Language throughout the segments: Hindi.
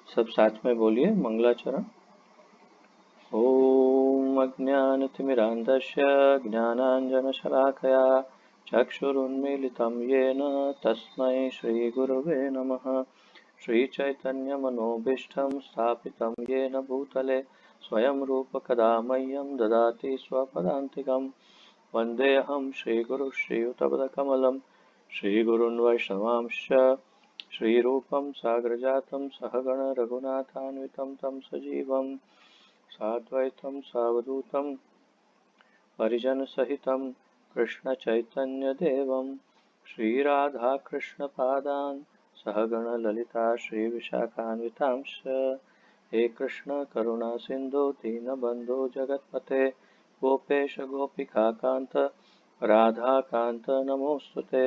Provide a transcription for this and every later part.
सब साथ में बोलिए मंगलाचरण। ओम अज्ञानतिमिरान्धस्य ज्ञानाञ्जनशलाकया चक्षुरुन्मीलितं येन तस्मै श्रीगुरवे नमः। श्रीचैतन्यमनोभीष्टं स्थापितं येन भूतले स्वयं रूप कदा मह्यं ददाति स्वपदान्तिकं। वन्देऽहं श्रीगुरुं श्रीयुतपदकमलं श्रीगुरून् वैष्णवांश्च श्रीरूपं साग्रजातं सहगण रघुनाथान्वितं तं सजीवं साद्वैतं सावधूतं परिजनसहितं कृष्णचैतन्यदेवं श्रीराधाकृष्णपादान् सहगण ललिता श्रीविशाखान्वितांश्च। हे कृष्ण करुणा सिन्धो दीनबन्धो जगत्पते गोपेश गोपिकान्त राधाकान्त नमोऽस्तुते।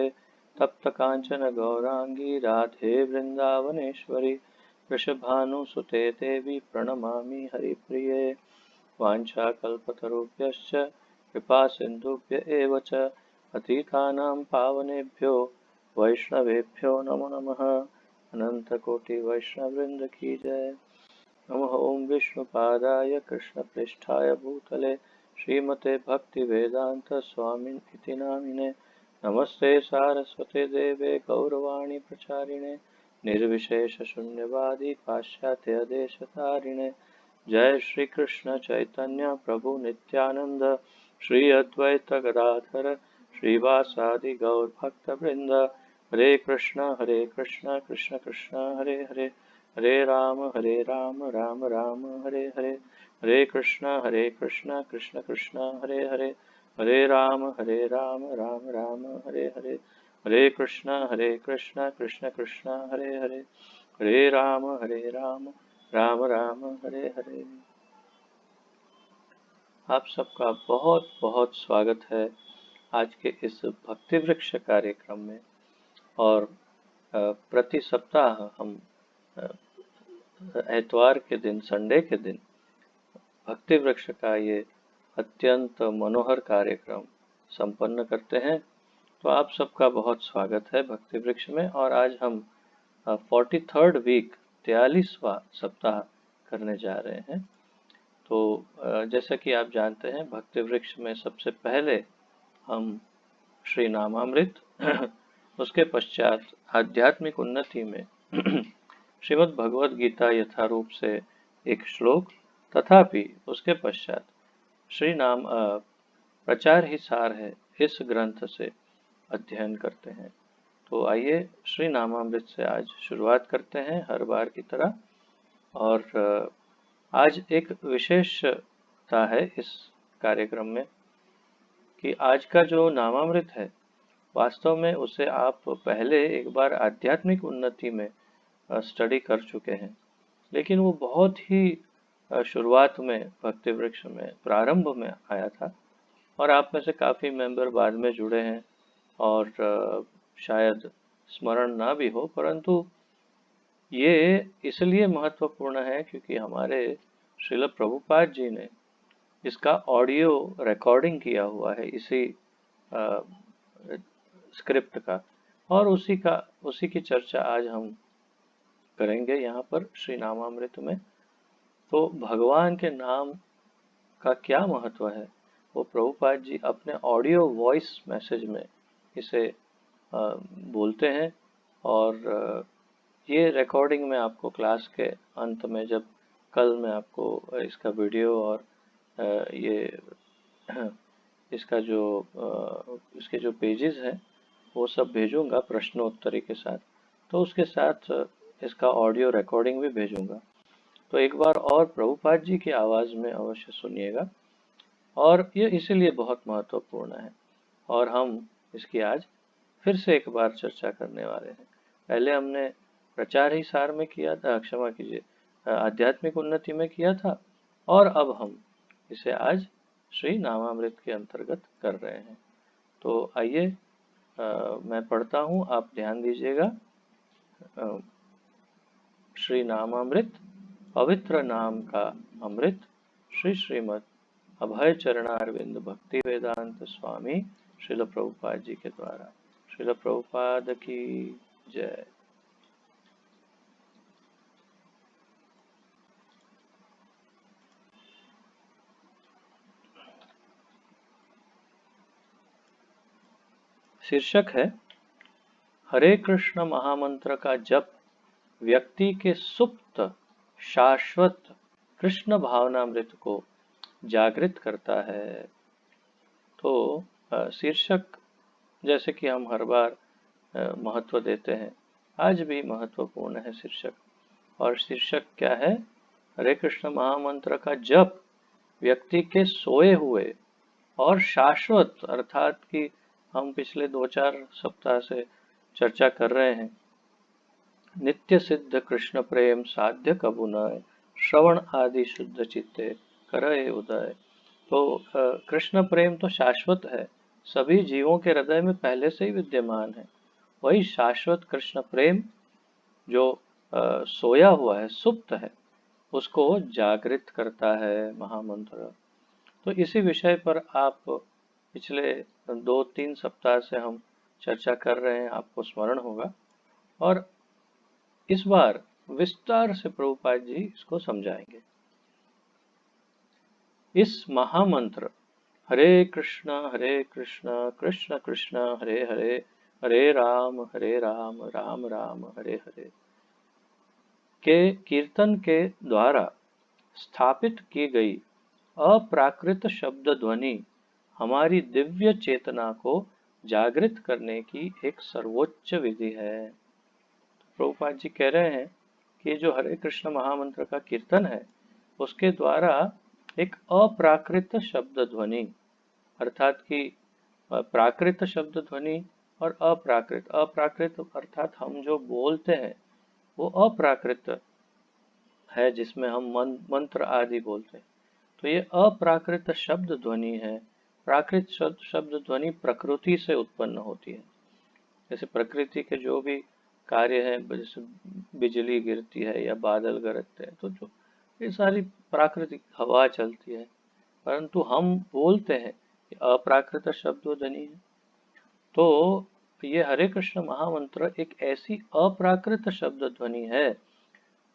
तप्त कांचन गौरांगी राधे वृंदावनेश्वरी वृषभानुसुते देवी प्रणमामि हरिप्रिये। वाञ्छाकल्पतरुभ्यश्च कृपा सिन्धुभ्य एव च पतितानां पावनेभ्यो वैष्णवेभ्यो नमो नमः। अनंतकोटि वैष्णववृंद की जय। नमः ओं विष्णुपादाय कृष्णप्रेष्ठाय भूतले श्रीमते भक्तिवेदांत स्वामिनिति नामिने। नमस्ते सारस्वते देवे गौरवाणी प्रचारिणे निर्विशेष शून्यवादी पाश्चात्य देशतारिणे। जय श्री कृष्ण चैतन्य प्रभु नित्यानंद श्री अद्वैत गदाधर श्रीवासादि गौर भक्त वृंद। हरे कृष्ण कृष्ण कृष्ण हरे हरे हरे राम राम राम हरे हरे। हरे कृष्ण कृष्ण कृष्ण हरे हरे हरे राम राम राम हरे हरे। हरे कृष्ण कृष्ण कृष्ण हरे हरे हरे राम राम राम हरे हरे। आप सबका बहुत बहुत स्वागत है आज के इस भक्ति वृक्ष कार्यक्रम में। और प्रति सप्ताह हम एतवार के दिन संडे के दिन भक्ति वृक्ष का ये अत्यंत मनोहर कार्यक्रम संपन्न करते हैं। तो आप सबका बहुत स्वागत है भक्ति वृक्ष में। और आज हम 43rd वीक 43वां सप्ताह करने जा रहे हैं। तो जैसा कि आप जानते हैं भक्ति वृक्ष में सबसे पहले हम श्री नामामृत उसके पश्चात आध्यात्मिक उन्नति में श्रीमद् भगवद गीता यथारूप से एक श्लोक तथापि उसके पश्चात श्री नाम प्रचार ही सार है इस ग्रंथ से अध्ययन करते हैं। तो आइए श्री नामामृत से आज शुरुआत करते हैं हर बार की तरह। और आज एक विशेषता है इस कार्यक्रम में कि आज का जो नामामृत है वास्तव में उसे आप पहले एक बार आध्यात्मिक उन्नति में स्टडी कर चुके हैं, लेकिन वो बहुत ही शुरुआत में भक्ति वृक्ष में प्रारंभ में आया था। और आप में से काफ़ी मेंबर बाद में जुड़े हैं और शायद स्मरण ना भी हो, परंतु ये इसलिए महत्वपूर्ण है क्योंकि हमारे श्रील प्रभुपाद जी ने इसका ऑडियो रिकॉर्डिंग किया हुआ है इसी स्क्रिप्ट का। और उसी की चर्चा आज हम करेंगे यहाँ पर श्री नामामृत में। तो भगवान के नाम का क्या महत्व है वो प्रभुपाद जी अपने ऑडियो वॉइस मैसेज में इसे बोलते हैं। और ये रिकॉर्डिंग में आपको क्लास के अंत में जब कल मैं आपको इसका वीडियो और ये इसका जो इसके जो पेजेस हैं वो सब भेजूंगा प्रश्नोत्तरी के साथ, तो उसके साथ इसका ऑडियो रिकॉर्डिंग भी भेजूंगा। तो एक बार और प्रभुपाद जी की आवाज़ में अवश्य सुनिएगा। और ये इसीलिए बहुत महत्वपूर्ण है और हम इसकी आज फिर से एक बार चर्चा करने वाले हैं। पहले हमने प्रचार ही सार में किया था, क्षमा कीजिए, आध्यात्मिक उन्नति में किया था, और अब हम इसे आज श्री नामामृत के अंतर्गत कर रहे हैं। तो आइए मैं पढ़ता हूँ, आप ध्यान दीजिएगा। श्री नामामृत पवित्र नाम का अमृत श्री श्रीमद् अभय चरणारविंद भक्ति वेदांत स्वामी श्रील प्रभुपाद जी के द्वारा। श्रील प्रभुपाद की जय। शीर्षक है हरे कृष्ण महामंत्र का जप व्यक्ति के सुप्त शाश्वत कृष्ण भावनामृत को जागृत करता है। तो शीर्षक जैसे कि हम हर बार महत्व देते हैं, आज भी महत्वपूर्ण है शीर्षक। और शीर्षक क्या है? हरे कृष्ण महामंत्र का जप व्यक्ति के सोए हुए और शाश्वत, अर्थात कि हम पिछले 2-4 सप्ताह से चर्चा कर रहे हैं, नित्य सिद्ध कृष्ण प्रेम साध्य कबू नय, श्रवण आदि शुद्ध चित्ते करय उदय। तो कृष्ण प्रेम तो शाश्वत है, सभी जीवों के हृदय में पहले से ही विद्यमान है। वही शाश्वत कृष्ण प्रेम जो सोया हुआ है, सुप्त है, उसको जागृत करता है महामंत्र। तो इसी विषय पर आप पिछले 2-3 सप्ताह से हम चर्चा कर रहे हैं, आपको स्मरण होगा। और इस बार विस्तार से प्रभुपाद जी इसको समझाएंगे। इस महामंत्र हरे कृष्ण कृष्ण कृष्ण हरे हरे, हरे राम राम राम हरे हरे के कीर्तन के द्वारा स्थापित की गई अप्राकृत शब्द ध्वनि हमारी दिव्य चेतना को जागृत करने की एक सर्वोच्च विधि है। प्रभुपाद जी कह रहे हैं कि जो हरे कृष्ण महामंत्र का कीर्तन है, उसके द्वारा एक अप्राकृत शब्द ध्वनि, अर्थात कि प्राकृत शब्द ध्वनि और अप्राकृत अर्थात हम जो बोलते हैं वो अप्राकृत है, जिसमें हम मंत्र आदि बोलते हैं। तो ये अप्राकृत शब्द ध्वनि है। प्राकृत शब्द ध्वनि प्रकृति से उत्पन्न होती है। जैसे प्रकृति के जो भी कार्य हैं, जैसे बिजली गिरती है या बादल गरजते हैं, तो जो ये सारी प्राकृतिक हवा चलती है, परंतु हम बोलते हैं अप्राकृत शब्द ध्वनि है। तो ये हरे कृष्ण महामंत्र एक ऐसी अप्राकृत शब्द ध्वनि है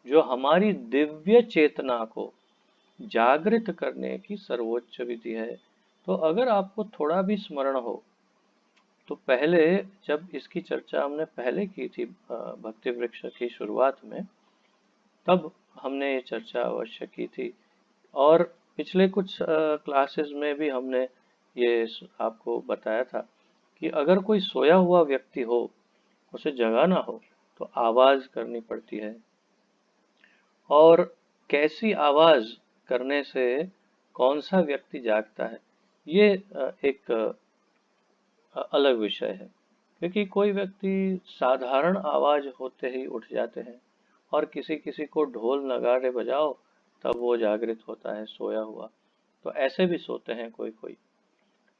जो हमारी दिव्य चेतना को जागृत करने की सर्वोच्च विधि है। तो अगर आपको थोड़ा भी स्मरण हो, तो पहले जब इसकी चर्चा हमने पहले की थी भक्ति वृक्ष की शुरुआत में, तब हमने ये चर्चा अवश्य की थी। और पिछले कुछ क्लासेस में भी हमने ये आपको बताया था कि अगर कोई सोया हुआ व्यक्ति हो, उसे जगाना हो, तो आवाज करनी पड़ती है। और कैसी आवाज करने से कौन सा व्यक्ति जागता है, ये एक अलग विषय है। क्योंकि कोई व्यक्ति साधारण आवाज होते ही उठ जाते हैं, और किसी किसी को ढोल नगाड़े बजाओ तब वो जागृत होता है सोया हुआ। तो ऐसे भी सोते हैं कोई कोई।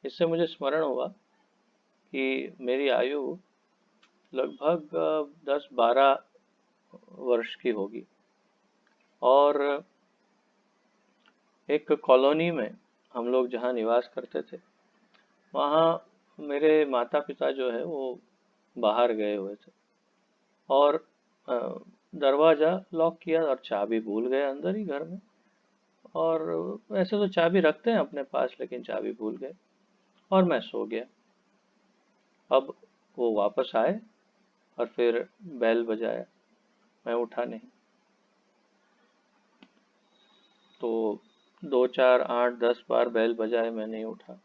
इससे मुझे स्मरण हुआ कि मेरी आयु लगभग 10-12 वर्ष की होगी, और एक कॉलोनी में हम लोग जहाँ निवास करते थे, वहाँ मेरे माता पिता जो है वो बाहर गए हुए थे, और दरवाज़ा लॉक किया और चाबी भूल गए अंदर ही घर में। और वैसे तो चाबी रखते हैं अपने पास, लेकिन चाबी भूल गए और मैं सो गया। अब वो वापस आए और फिर बेल बजाया, मैं उठा नहीं। तो 2-4-8-10 बार बेल बजाए, मैं नहीं उठा।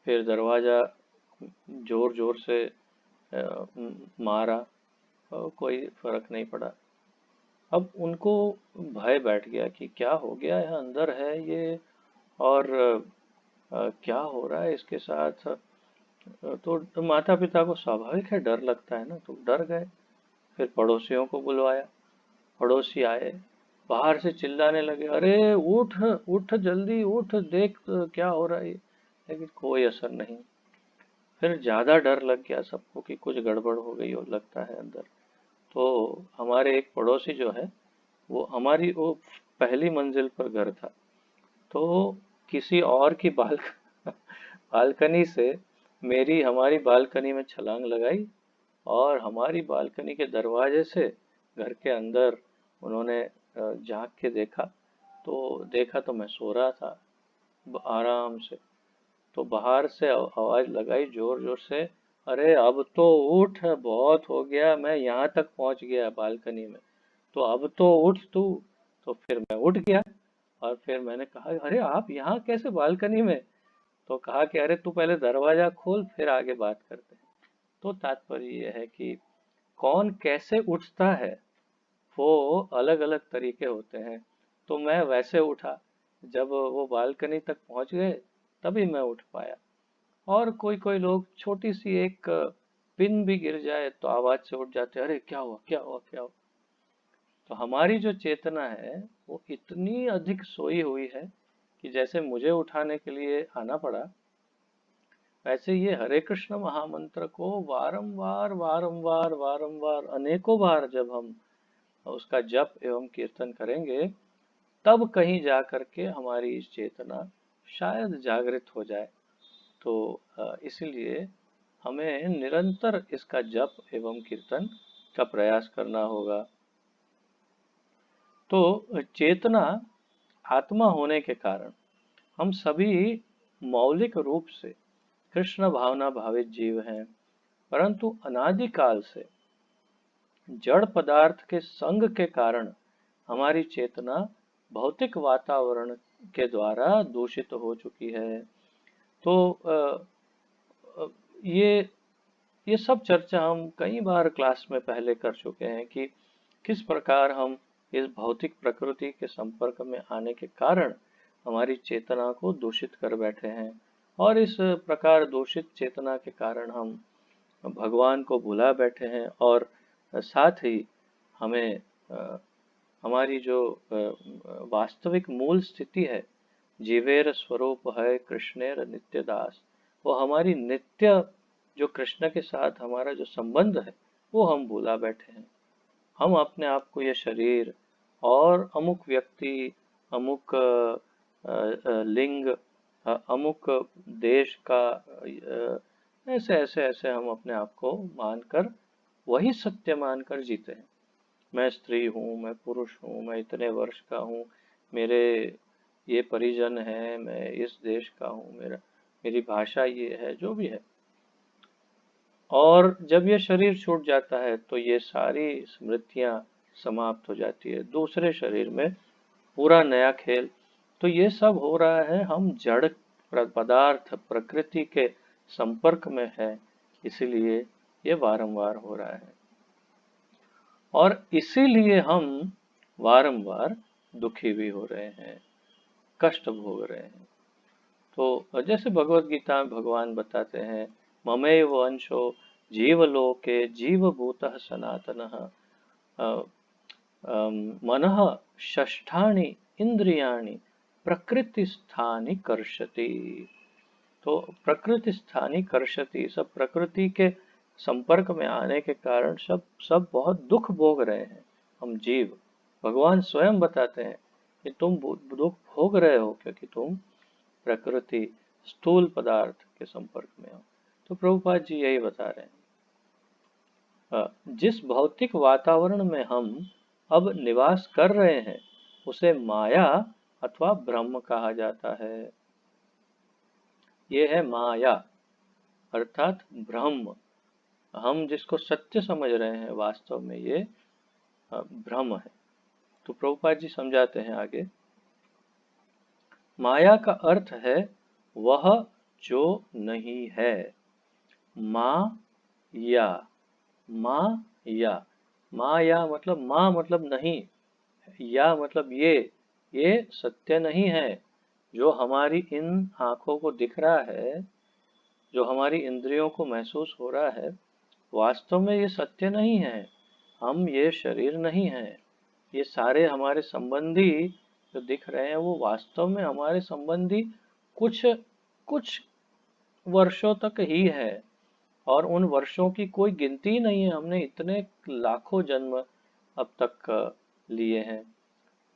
फिर दरवाज़ा जोर जोर से मारा, कोई फर्क नहीं पड़ा। अब उनको भय बैठ गया कि क्या हो गया है, अंदर है ये, और क्या हो रहा है इसके साथ। तो माता पिता को स्वाभाविक है, डर लगता है ना, तो डर गए। फिर पड़ोसियों को बुलवाया, पड़ोसी आए, बाहर से चिल्लाने लगे, अरे उठ उठ, जल्दी उठ, देख क्या हो रहा है। लेकिन कोई असर नहीं। फिर ज़्यादा डर लग गया सबको कि कुछ गड़बड़ हो गई हो, लगता है अंदर। तो हमारे एक पड़ोसी जो है, वो हमारी वो पहली मंजिल पर घर था, तो किसी और की बालकनी से मेरी हमारी बालकनी में छलांग लगाई, और हमारी बालकनी के दरवाजे से घर के अंदर उन्होंने झांक के देखा। तो देखा तो मैं सो रहा था आराम से। तो बाहर से आवाज लगाई जोर जोर से, अरे अब तो उठ, बहुत हो गया, मैं यहाँ तक पहुँच गया बालकनी में, तो अब तो उठ तू। तो फिर मैं उठ गया, और फिर मैंने कहा अरे आप यहाँ कैसे बालकनी में? तो कहा कि अरे तू पहले दरवाजा खोल, फिर आगे बात करते हैं। तो तात्पर्य ये है कि कौन कैसे उठता है, वो अलग अलग तरीके होते हैं। तो मैं वैसे उठा, जब वो बालकनी तक पहुंच गए तभी मैं उठ पाया। और कोई कोई लोग छोटी सी एक पिन भी गिर जाए तो आवाज से उठ जाते हैं, अरे क्या हुआ क्या हुआ क्या हुआ। तो हमारी जो चेतना है वो इतनी अधिक सोई हुई है कि जैसे मुझे उठाने के लिए आना पड़ा, वैसे ये हरे कृष्ण महामंत्र को वारंवार वारंवार वारंवार अनेकों बार जब हम उसका जप एवं कीर्तन करेंगे, तब कहीं जा करके हमारी इस चेतना शायद जागृत हो जाए। तो इसलिए हमें निरंतर इसका जप एवं कीर्तन का प्रयास करना होगा। तो चेतना आत्मा होने के कारण हम सभी मौलिक रूप से कृष्ण भावना भावित जीव हैं, परंतु अनादिकाल से जड़ पदार्थ के संग के कारण हमारी चेतना भौतिक वातावरण के द्वारा दूषित हो चुकी है। तो अ, ये ये सब चर्चा हम कई बार क्लास में पहले कर चुके हैं कि किस प्रकार हम इस भौतिक प्रकृति के संपर्क में आने के कारण हमारी चेतना को दूषित कर बैठे हैं, और इस प्रकार दूषित चेतना के कारण हम भगवान को भुला बैठे हैं। और साथ ही हमें हमारी जो वास्तविक मूल स्थिति है, जीवेर स्वरूप है कृष्णेर नित्य दास, वो हमारी नित्य जो कृष्ण के साथ हमारा जो संबंध है वो हम भूला बैठे हैं। हम अपने आप को ये शरीर और अमुक व्यक्ति, अमुक लिंग, अमुक देश का, ऐसे ऐसे ऐसे हम अपने आप को मानकर, वही सत्य मानकर जीते हैं। मैं स्त्री हूँ, मैं पुरुष हूँ, मैं इतने वर्ष का हूँ, मेरे ये परिजन है, मैं इस देश का हूँ, मेरी भाषा ये है, जो भी है। और जब ये शरीर छूट जाता है तो ये सारी स्मृतियाँ समाप्त हो जाती है, दूसरे शरीर में पूरा नया खेल। तो ये सब हो रहा है, हम जड़ पदार्थ प्रकृति के संपर्क में है, इसीलिए ये बारंबार हो रहा है। और इसीलिए हम बारंबार दुखी भी हो रहे हैं, कष्ट भोग रहे हैं। तो जैसे भगवत गीता में भगवान बताते हैं, ममेव अंशो जीवलोके जीवभूतः सनातनः मनः षष्ठानि इंद्रियाणि प्रकृति स्थानि कर्षति। तो प्रकृति स्थानी कर्षति, सब प्रकृति के संपर्क में आने के कारण सब सब बहुत दुख भोग रहे हैं हम जीव। भगवान स्वयं बताते हैं कि तुम दुख भोग रहे हो क्योंकि तुम प्रकृति स्थूल पदार्थ के संपर्क में हो। तो प्रभुपाद जी यही बता रहे हैं। जिस भौतिक वातावरण में हम अब निवास कर रहे हैं उसे माया अथवा ब्रह्म कहा जाता है। ये है माया अर्थात ब्रह्म। हम जिसको सत्य समझ रहे हैं वास्तव में ये भ्रम है। तो प्रभुपाद जी समझाते हैं आगे, माया का अर्थ है वह जो नहीं है। माया, माया, माया मतलब माँ मतलब नहीं, या मतलब ये सत्य नहीं है। जो हमारी इन आंखों को दिख रहा है, जो हमारी इंद्रियों को महसूस हो रहा है, वास्तव में ये सत्य नहीं है। हम ये शरीर नहीं है। ये सारे हमारे संबंधी जो दिख रहे हैं वो वास्तव में हमारे संबंधी कुछ कुछ वर्षों तक ही है, और उन वर्षों की कोई गिनती नहीं है। हमने इतने लाखों जन्म अब तक लिए हैं,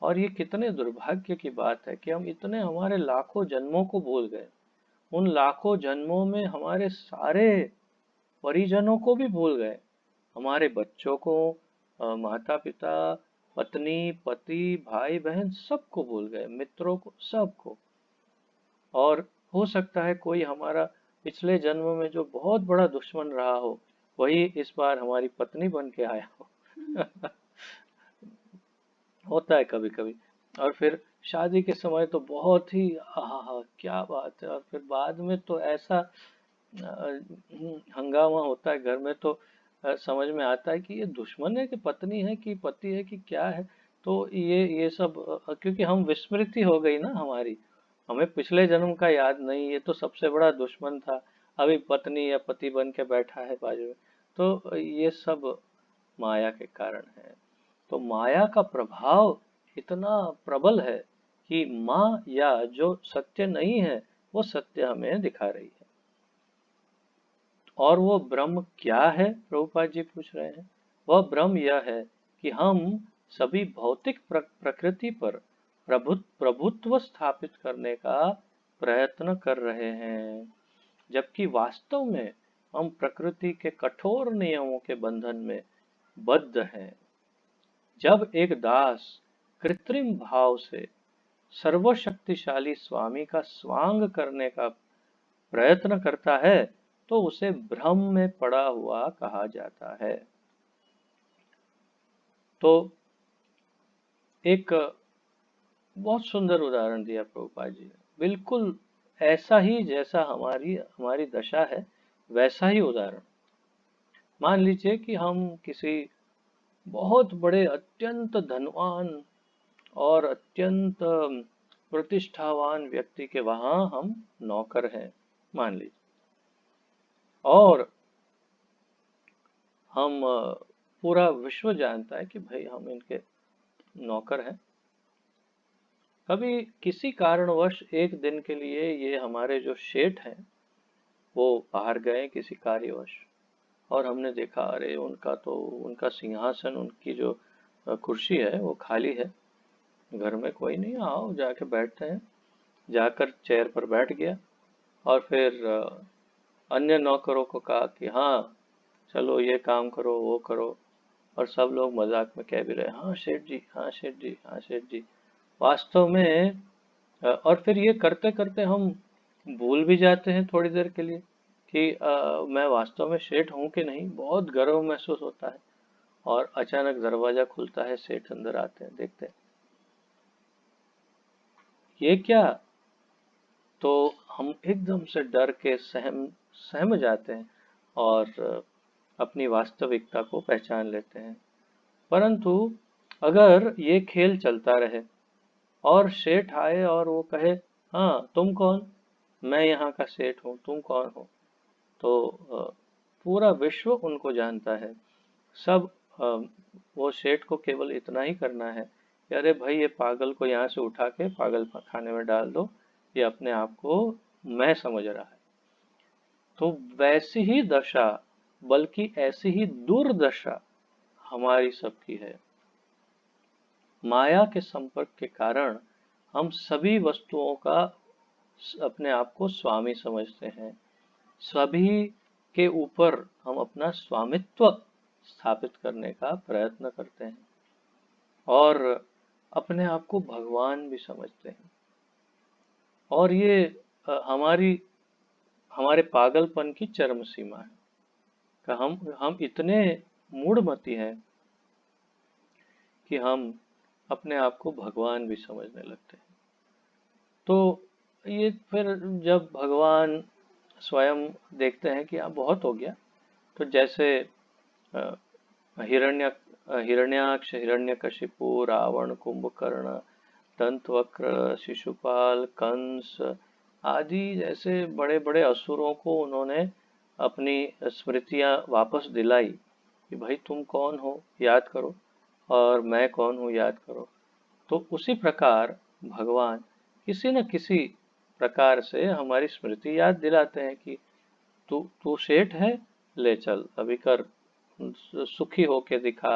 और ये कितने दुर्भाग्य की बात है कि हम इतने हमारे लाखों जन्मों को भूल गए। उन लाखों जन्मों में हमारे सारे परिजनों को भी भूल गए, हमारे बच्चों को, माता पिता, पत्नी पति भाई बहन सबको भूल गए, मित्रों को सबको। और हो सकता है कोई हमारा पिछले जन्म में जो बहुत बड़ा दुश्मन रहा हो, वही इस बार हमारी पत्नी बन के आया हो। होता है कभी कभी। और फिर शादी के समय तो बहुत ही आहा क्या बात है, और फिर बाद में तो ऐसा हंगामा होता है घर में, तो समझ में आता है कि ये दुश्मन है कि पत्नी है कि पति है कि क्या है। तो ये सब क्योंकि हम विस्मृति हो गई ना हमारी, हमें पिछले जन्म का याद नहीं, ये तो सबसे बड़ा दुश्मन था, अभी पत्नी या पति बन के बैठा है बाजू में। तो ये सब माया के कारण है। तो माया का प्रभाव इतना प्रबल है कि माया जो सत्य नहीं है, वो सत्य हमें दिखा रही है। और वो ब्रह्म क्या है, प्रभुपाद जी पूछ रहे हैं। वह ब्रह्म यह है कि हम सभी भौतिक प्रकृति पर प्रभुत्व स्थापित करने का प्रयत्न कर रहे हैं, जबकि वास्तव में हम प्रकृति के कठोर नियमों के बंधन में बद्ध हैं। जब एक दास कृत्रिम भाव से सर्वशक्तिशाली स्वामी का स्वांग करने का प्रयत्न करता है, तो उसे भ्रम में पड़ा हुआ कहा जाता है। तो एक बहुत सुंदर उदाहरण दिया प्रभुपाद जी ने, बिल्कुल ऐसा ही जैसा हमारी हमारी दशा है, वैसा ही उदाहरण। मान लीजिए कि हम किसी बहुत बड़े अत्यंत धनवान और अत्यंत प्रतिष्ठावान व्यक्ति के वहां हम नौकर हैं, मान लीजिए। और हम पूरा विश्व जानता है कि भाई हम इनके नौकर हैं। कभी किसी कारणवश एक दिन के लिए ये हमारे जो शेठ हैं वो बाहर गए किसी कार्यवश, और हमने देखा अरे उनका तो उनका सिंहासन, उनकी जो कुर्सी है वो खाली है, घर में कोई नहीं, आओ जाके बैठते हैं। जाकर चेयर पर बैठ गया, और फिर अन्य नौकरों को कहा कि हाँ चलो ये काम करो वो करो, और सब लोग मजाक में कह भी रहे हाँ सेठ जी, हाँ सेठ जी, हाँ सेठ जी। वास्तव में और फिर ये करते करते हम भूल भी जाते हैं थोड़ी देर के लिए कि मैं वास्तव में सेठ हूँ कि नहीं, बहुत गर्व महसूस होता है। और अचानक दरवाजा खुलता है, सेठ अंदर आते हैं, देखते हैं ये क्या। तो हम एकदम से डर के सहम सहम जाते हैं और अपनी वास्तविकता को पहचान लेते हैं। परंतु अगर ये खेल चलता रहे और सेठ आए और वो कहे हाँ तुम कौन, मैं यहाँ का सेठ हूँ, तुम कौन हो, तो पूरा विश्व उनको जानता है। सब अ, वो सेठ को केवल इतना ही करना है कि अरे भाई ये पागल को यहाँ से उठा के पागल खाने में डाल दो, ये अपने आप को मैं समझ रहा है। तो वैसी ही दशा, बल्कि ऐसी ही दुर्दशा हमारी सबकी है। माया के संपर्क के कारण हम सभी वस्तुओं का अपने आप को स्वामी समझते हैं, सभी के ऊपर हम अपना स्वामित्व स्थापित करने का प्रयत्न करते हैं, और अपने आप को भगवान भी समझते हैं। और ये हमारी हमारे पागलपन की चरम सीमा है कि हम इतने मूढ़मती हैं कि हम अपने आप को भगवान भी समझने लगते हैं। तो ये फिर जब भगवान स्वयं देखते हैं कि अब बहुत हो गया, तो जैसे अ, हिरण्य हिरण्याक्ष, हिरण्यकशिपु, रावण, कुंभकर्ण, दंतवक्र, शिशुपाल, कंस आदि जैसे बड़े बड़े असुरों को उन्होंने अपनी स्मृतियां वापस दिलाई कि भाई तुम कौन हो याद करो, और मैं कौन हूँ याद करो। तो उसी प्रकार भगवान किसी न किसी प्रकार से हमारी स्मृति याद दिलाते हैं कि तू तू सेठ है, ले चल अभी कर, सुखी होके दिखा,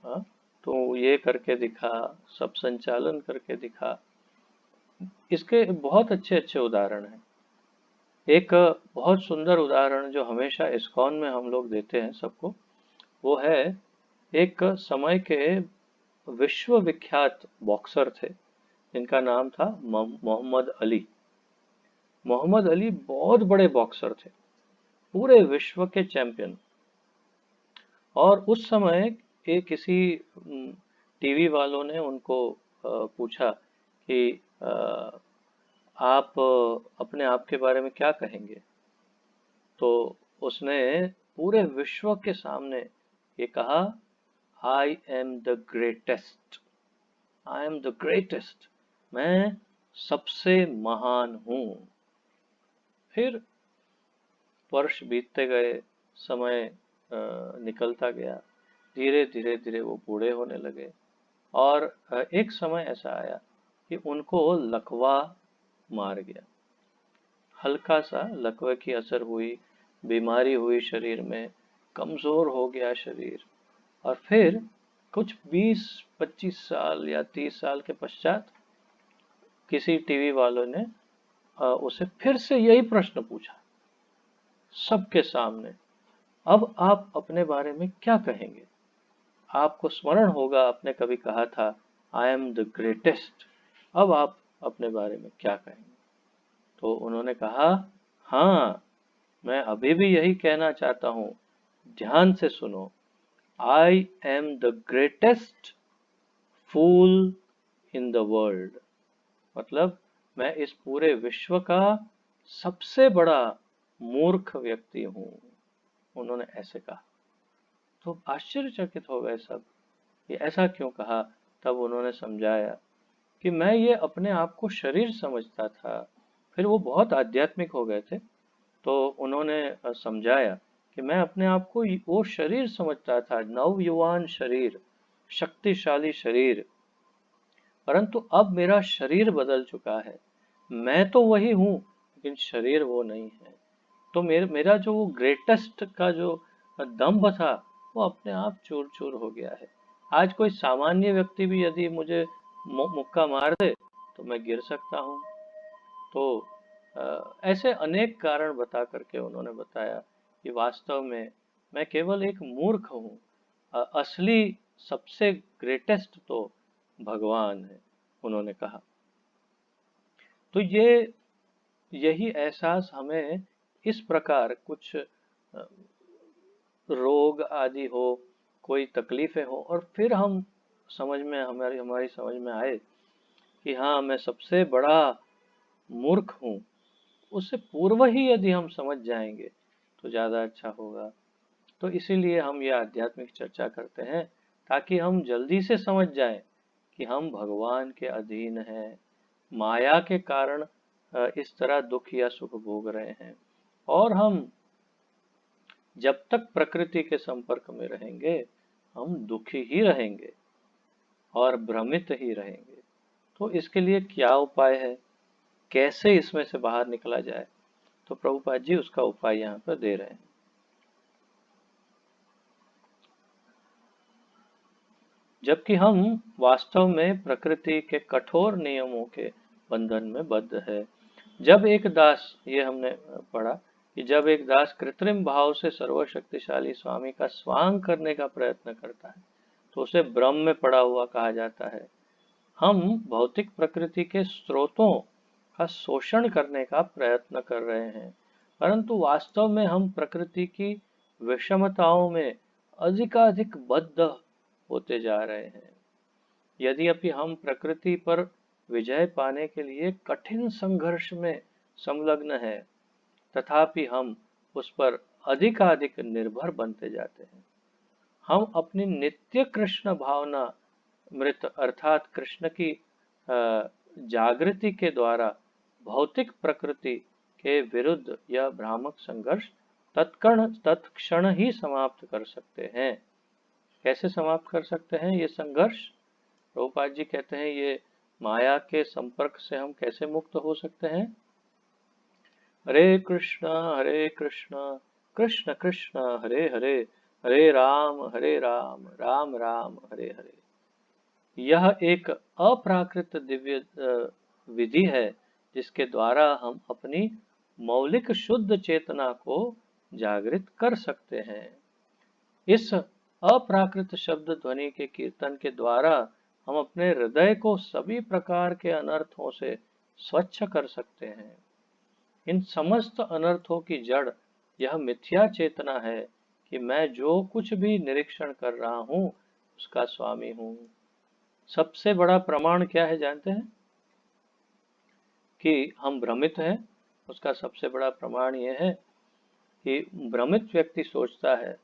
हाँ तो ये करके दिखा, सब संचालन करके दिखा। इसके बहुत अच्छे अच्छे उदाहरण हैं। एक बहुत सुंदर उदाहरण जो हमेशा इस्कॉन में हम लोग देते हैं सबको, वो है एक समय के विश्व विख्यात बॉक्सर थे जिनका नाम था मोहम्मद अली। मोहम्मद अली बहुत बड़े बॉक्सर थे, पूरे विश्व के चैंपियन। और उस समय के किसी टीवी वालों ने उनको पूछा कि आप अपने आप के बारे में क्या कहेंगे। तो उसने पूरे विश्व के सामने ये कहा, आई am the greatest, I am the greatest, मैं सबसे महान हूँ। फिर वर्ष बीतते गए, समय निकलता गया, धीरे धीरे धीरे वो बूढ़े होने लगे। और एक समय ऐसा आया कि उनको लकवा मार गया, हल्का सा लकवे की असर हुई, बीमारी हुई शरीर में, कमजोर हो गया शरीर। और फिर कुछ 20-25 साल या 30 साल के पश्चात किसी टीवी वालों ने उसे फिर से यही प्रश्न पूछा सबके सामने, अब आप अपने बारे में क्या कहेंगे। आपको स्मरण होगा आपने कभी कहा था आई एम द ग्रेटेस्ट, अब आप अपने बारे में क्या कहेंगे। तो उन्होंने कहा, हाँ, मैं अभी भी यही कहना चाहता हूँ, ध्यान से सुनो, I am the greatest fool in the world. मतलब मैं इस पूरे विश्व का सबसे बड़ा मूर्ख व्यक्ति हूँ। उन्होंने ऐसे कहा। तो आश्चर्यचकित हो गए सब, ये ऐसा क्यों कहा। तब उन्होंने समझाया कि मैं ये अपने आप को शरीर समझता था। फिर वो बहुत आध्यात्मिक हो गए थे, तो उन्होंने समझाया कि मैं अपने आप को वो शरीर समझता था, नवयुवान शरीर, शक्तिशाली शरीर, परंतु अब मेरा शरीर बदल चुका है। मैं तो वही हूँ, लेकिन शरीर वो नहीं है। तो मेरा जो वो ग्रेटेस्ट का जो दम्भ था, वो अपने आप चूर चूर हो गया है। आज कोई सामान्य व्यक्ति भी यदि मुझे मुक्का मार दे तो मैं गिर सकता हूँ। तो ऐसे अनेक कारण बता करके उन्होंने बताया कि वास्तव में मैं केवल एक मूर्ख हूँ, असली सबसे ग्रेटेस्ट तो भगवान है, उन्होंने कहा। तो यही एहसास हमें इस प्रकार कुछ रोग आदि हो, कोई तकलीफें हो, और फिर हम समझ में हमारी हमारी समझ में आए कि हाँ, मैं सबसे बड़ा मूर्ख हूँ, उससे पूर्व ही यदि हम समझ जाएंगे तो ज़्यादा अच्छा होगा। तो इसीलिए हम ये आध्यात्मिक चर्चा करते हैं, ताकि हम जल्दी से समझ जाएं कि हम भगवान के अधीन हैं, माया के कारण इस तरह दुख या सुख भोग रहे हैं। और हम जब तक प्रकृति के संपर्क में रहेंगे, हम दुखी ही रहेंगे और भ्रमित ही रहेंगे। तो इसके लिए क्या उपाय है, कैसे इसमें से बाहर निकला जाए, तो प्रभुपाद जी उसका उपाय यहाँ पर दे रहे हैं। जबकि हम वास्तव में प्रकृति के कठोर नियमों के बंधन में बद्ध है। जब एक दास, ये हमने पढ़ा कि जब एक दास कृत्रिम भाव से सर्वशक्तिशाली स्वामी का स्वांग करने का प्रयत्न करता है, तो उसे भ्रम में पड़ा हुआ कहा जाता है। हम भौतिक प्रकृति के स्रोतों का शोषण करने का प्रयत्न कर रहे हैं, परंतु वास्तव में हम प्रकृति की विषमताओं में अधिकाधिक बद्ध होते जा रहे हैं। यद्यपि हम प्रकृति पर विजय पाने के लिए कठिन संघर्ष में संलग्न हैं, तथापि हम उस पर अधिकाधिक निर्भर बनते जाते हैं। हम अपनी नित्य कृष्ण भावना मृत अर्थात कृष्ण की जागृति के द्वारा भौतिक प्रकृति के विरुद्ध यह भ्रामक संघर्ष तत्क्षण ही समाप्त कर सकते हैं। कैसे समाप्त कर सकते हैं ये संघर्ष? प्रभुपाद जी कहते हैं ये माया के संपर्क से हम कैसे मुक्त हो सकते हैं। हरे कृष्णा कृष्ण कृष्ण हरे हरे, हरे राम राम राम हरे हरे। यह एक अप्राकृत दिव्य विधि है, जिसके द्वारा हम अपनी मौलिक शुद्ध चेतना को जागृत कर सकते हैं। इस अप्राकृत शब्द ध्वनि के कीर्तन के द्वारा हम अपने हृदय को सभी प्रकार के अनर्थों से स्वच्छ कर सकते हैं। इन समस्त अनर्थों की जड़ यह मिथ्या चेतना है कि मैं जो कुछ भी निरीक्षण कर रहा हूँ उसका स्वामी हूँ। सबसे बड़ा प्रमाण क्या है जानते हैं कि हम भ्रमित हैं? उसका सबसे बड़ा प्रमाण यह है कि भ्रमित व्यक्ति सोचता है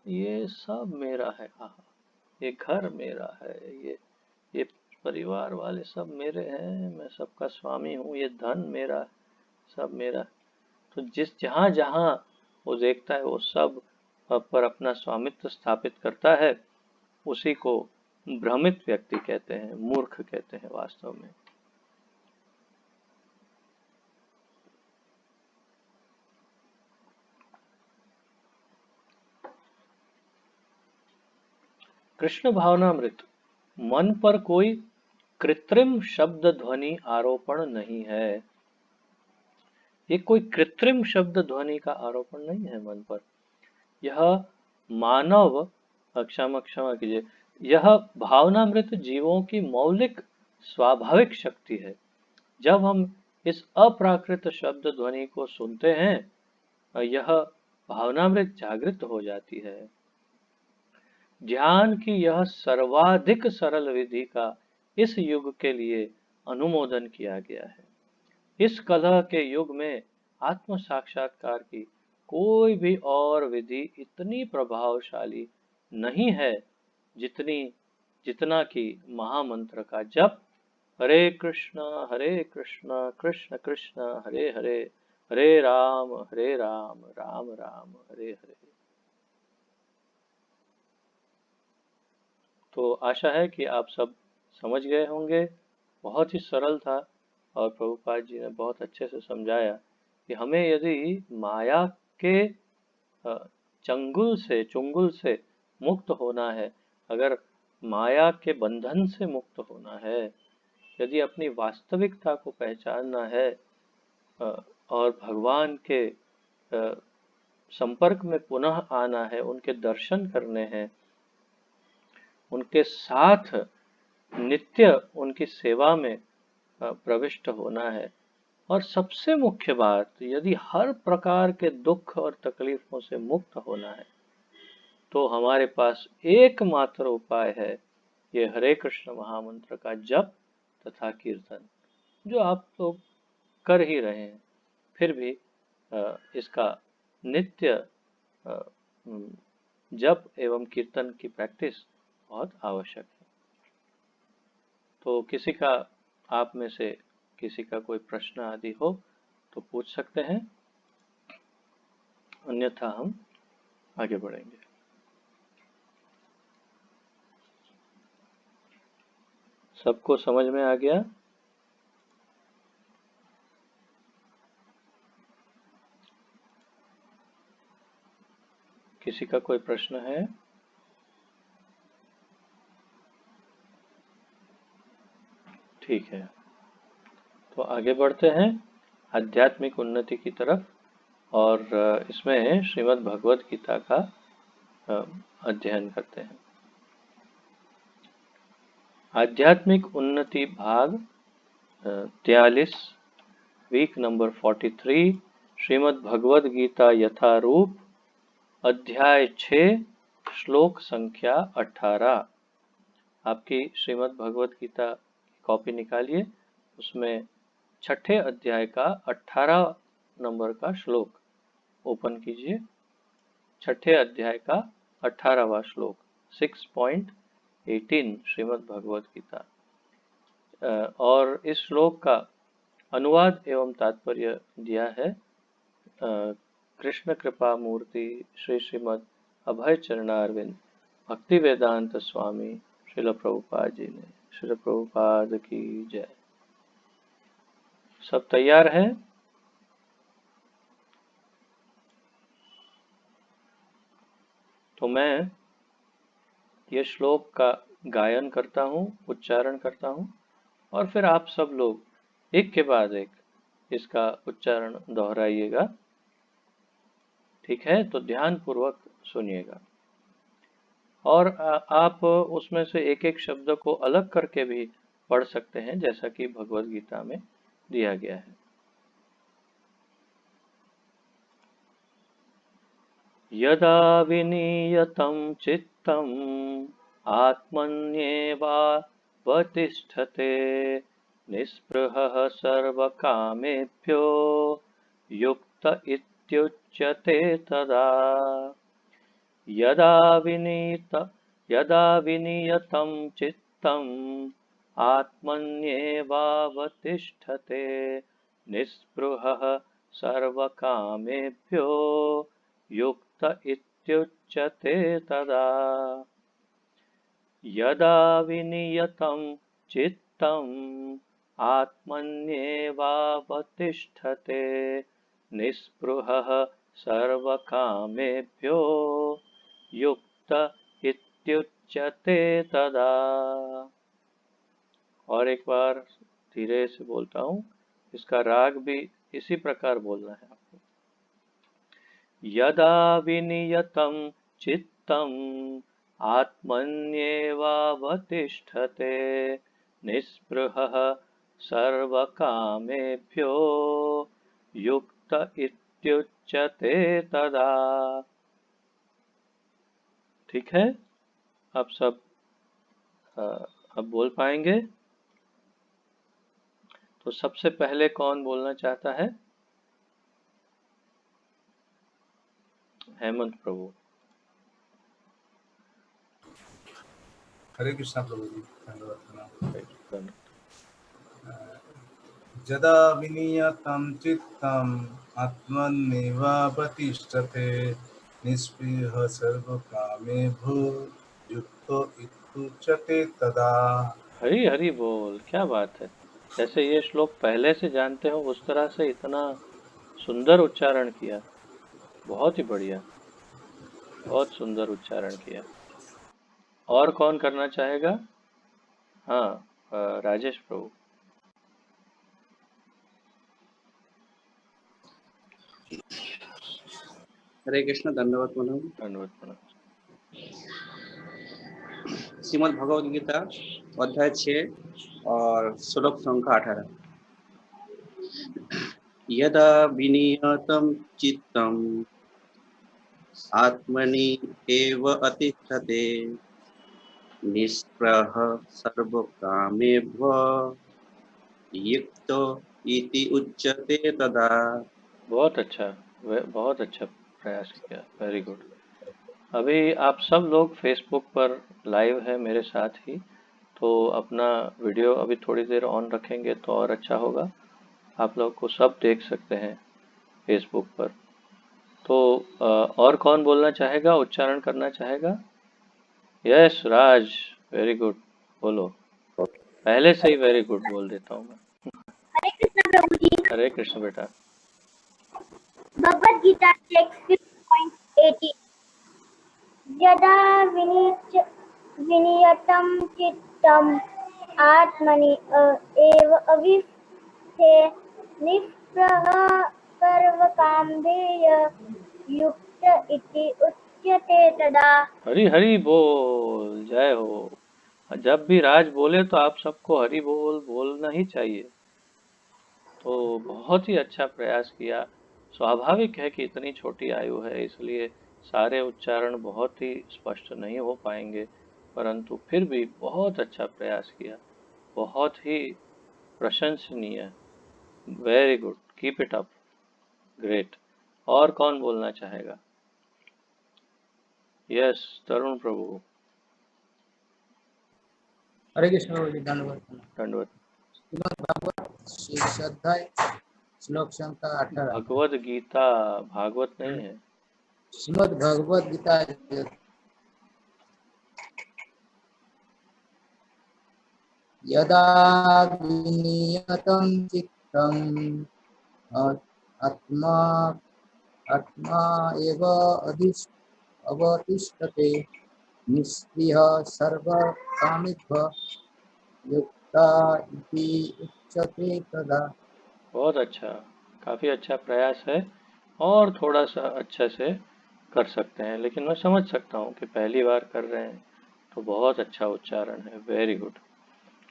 ये सब मेरा है, हाँ, ये घर मेरा है, ये परिवार वाले सब मेरे हैं, मैं सबका स्वामी हूँ, ये धन मेरा, सब मेरा। तो जिस जहाँ जहाँ वो देखता है वो सब पर अपना स्वामित्व स्थापित करता है, उसी को भ्रमित व्यक्ति कहते हैं, मूर्ख कहते हैं वास्तव में। कृष्ण भावनामृत। मन पर कोई कृत्रिम शब्द ध्वनि आरोपण नहीं है। ये कोई कृत्रिम शब्द ध्वनि का आरोपण नहीं है मन पर। यह मानव, क्षमा क्षमा कीजिए, यह भावनामृत जीवों की मौलिक स्वाभाविक शक्ति है। जब हम इस अप्राकृत शब्द ध्वनि को सुनते हैं, यह भावनामृत जागृत हो जाती है। ध्यान की यह सर्वाधिक सरल विधि का इस युग के लिए अनुमोदन किया गया है। इस कलह के युग में आत्म साक्षात्कार की कोई भी और विधि इतनी प्रभावशाली नहीं है जितना कि महामंत्र का जप, हरे कृष्ण कृष्ण कृष्ण हरे हरे, हरे राम राम राम हरे हरे। तो आशा है कि आप सब समझ गए होंगे। बहुत ही सरल था और प्रभुपाद जी ने बहुत अच्छे से समझाया कि हमें यदि माया के चुंगल से मुक्त होना है, अगर माया के बंधन से मुक्त होना है, यदि अपनी वास्तविकता को पहचानना है और भगवान के संपर्क में पुनः आना है, उनके दर्शन करने हैं, उनके साथ नित्य उनकी सेवा में प्रविष्ट होना है, और सबसे मुख्य बात, यदि हर प्रकार के दुख और तकलीफों से मुक्त होना है, तो हमारे पास एकमात्र उपाय है ये हरे कृष्ण महामंत्र का जप तथा कीर्तन, जो आप लोग कर ही रहे हैं। फिर भी इसका नित्य जप एवं कीर्तन की प्रैक्टिस बहुत आवश्यक है। तो किसी का, आप में से किसी का कोई प्रश्न आदि हो तो पूछ सकते हैं, अन्यथा हम आगे बढ़ेंगे। सबको समझ में आ गया? किसी का कोई प्रश्न है? ठीक है, तो आगे बढ़ते हैं आध्यात्मिक उन्नति की तरफ, और इसमें श्रीमद् भगवद गीता का अध्ययन करते हैं। आध्यात्मिक उन्नति भाग 43, वीक नंबर 43, श्रीमद् भगवद गीता यथारूप, अध्याय 6, श्लोक संख्या 18। आपकी श्रीमद् भगवद गीता की कॉपी निकालिए, उसमें छठे अध्याय का 18 नंबर का श्लोक ओपन कीजिए। छठे अध्याय का 18वां श्लोक, 6.18 श्रीमद् भगवद गीता। और इस श्लोक का अनुवाद एवं तात्पर्य दिया है कृष्ण कृपा मूर्ति श्री श्रीमद् अभय चरणारविंद भक्ति वेदांत स्वामी श्रील प्रभुपाद जी ने। श्रील प्रभुपाद की जय। सब तैयार है? तो मैं ये श्लोक का गायन करता हूँ, उच्चारण करता हूँ, और फिर आप सब लोग एक के बाद एक इसका उच्चारण दोहराइएगा। ठीक है? तो ध्यान पूर्वक सुनिएगा, और आप उसमें से एक एक शब्द को अलग करके भी पढ़ सकते हैं, जैसा कि भगवद गीता में दिया गया है। यदा विनियतं चित्तम् आत्मन्येवावतिष्ठते निःस्पृहः सर्वकामेभ्यो युक्त इत्युच्यते तदा। यदा विनियतं चित्तम् आत्मन्येवावतिष्ठते निःस्पृहः सर्वकामेभ्यो युक्त इत्युच्यते तदा। यदा विनियतं चित्तम् आत्मन्येवावतिष्ठते निःस्पृहः सर्वकामेभ्यो युक्त इत्युच्यते तदा। और एक बार धीरे से बोलता हूँ, इसका राग भी इसी प्रकार बोलना है आपको। यदा विनियतं चित्तम् आत्मन्येवावतिष्ठते निःस्पृहः सर्वकामेभ्यो युक्त इत्युच्यते तदा। ठीक है, आप सब अब बोल पाएंगे? तो सबसे पहले कौन बोलना चाहता है? हेमंत प्रभु। हरे कृष्णा प्रभु जी, धन्यवाद। यदा विनियतं चित्तम् आत्मन्येवावतिष्ठते निःस्पृहः सर्वकामेभ्यो युक्तो इत्युच्यते तदा। हरि हरि बोल, क्या बात है। जैसे ये श्लोक पहले से जानते हो उस तरह से इतना सुंदर उच्चारण किया, बहुत ही बढ़िया, बहुत सुंदर उच्चारण किया। और कौन करना चाहेगा? हाँ, राजेश प्रभु। हरे कृष्ण, धन्यवाद प्रणाम। धन्यवाद प्रणाम। श्रीमद् भगवद गीता अध्याय 6 और श्लोक संख्या 18। यदा विनियतं चित्तम् आत्मनि एव अतिष्ठते निःस्पृहः सर्वकामेभ्यो युक्तो इति उच्यते तदा। बहुत अच्छा, बहुत अच्छा प्रयास किया, वेरी गुड। अभी आप सब लोग फेसबुक पर लाइव है मेरे साथ ही, तो अपना वीडियो अभी थोड़ी देर ऑन रखेंगे तो और अच्छा होगा। आप लोग को सब देख सकते हैं फेसबुक पर। तो और कौन बोलना चाहेगा, उच्चारण करना चाहेगा? यस राज, वेरी गुड, बोलो। पहले से ही वेरी गुड बोल देता हूँ मैं। हरे कृष्ण प्रभु जी। हरे कृष्ण बेटा। भगवद गीता 6.18 यदा विनियतं चित्तम् आत्मनि एव अविष्ठते निःस्पृहः सर्वकामेभ्यो युक्त इति उच्यते तदा। हरि हरि बोल, जय हो। जब भी राज बोले तो आप सबको हरि बोल बोलना ही चाहिए। तो बहुत ही अच्छा प्रयास किया। स्वाभाविक है कि इतनी छोटी आयु है, इसलिए सारे उच्चारण बहुत ही स्पष्ट नहीं हो पाएंगे, परंतु फिर भी बहुत अच्छा प्रयास किया, बहुत ही प्रशंसनीय। Very good, keep it up, great. और कौन बोलना चाहेगा? यस, तरुण प्रभु। हरे कृष्ण प्रभु जी, धन्यवाद। दंडवत। श्रीमद् भागवत शीर्ष अध्याय श्लोक संख्या 18। भगवद गीता, भागवत नहीं है। श्रीमद् भगवद गीता यदा विनियतं चित्तम् आत्मा एव अवतिष्ठते निःस्पृहः सर्वकामेभ्यो युक्ता इति उच्यते तदा। बहुत अच्छा, काफी अच्छा प्रयास है, और थोड़ा सा अच्छे से कर सकते हैं, लेकिन मैं समझ सकता हूँ कि पहली बार कर रहे हैं, तो बहुत अच्छा उच्चारण है, वेरी गुड।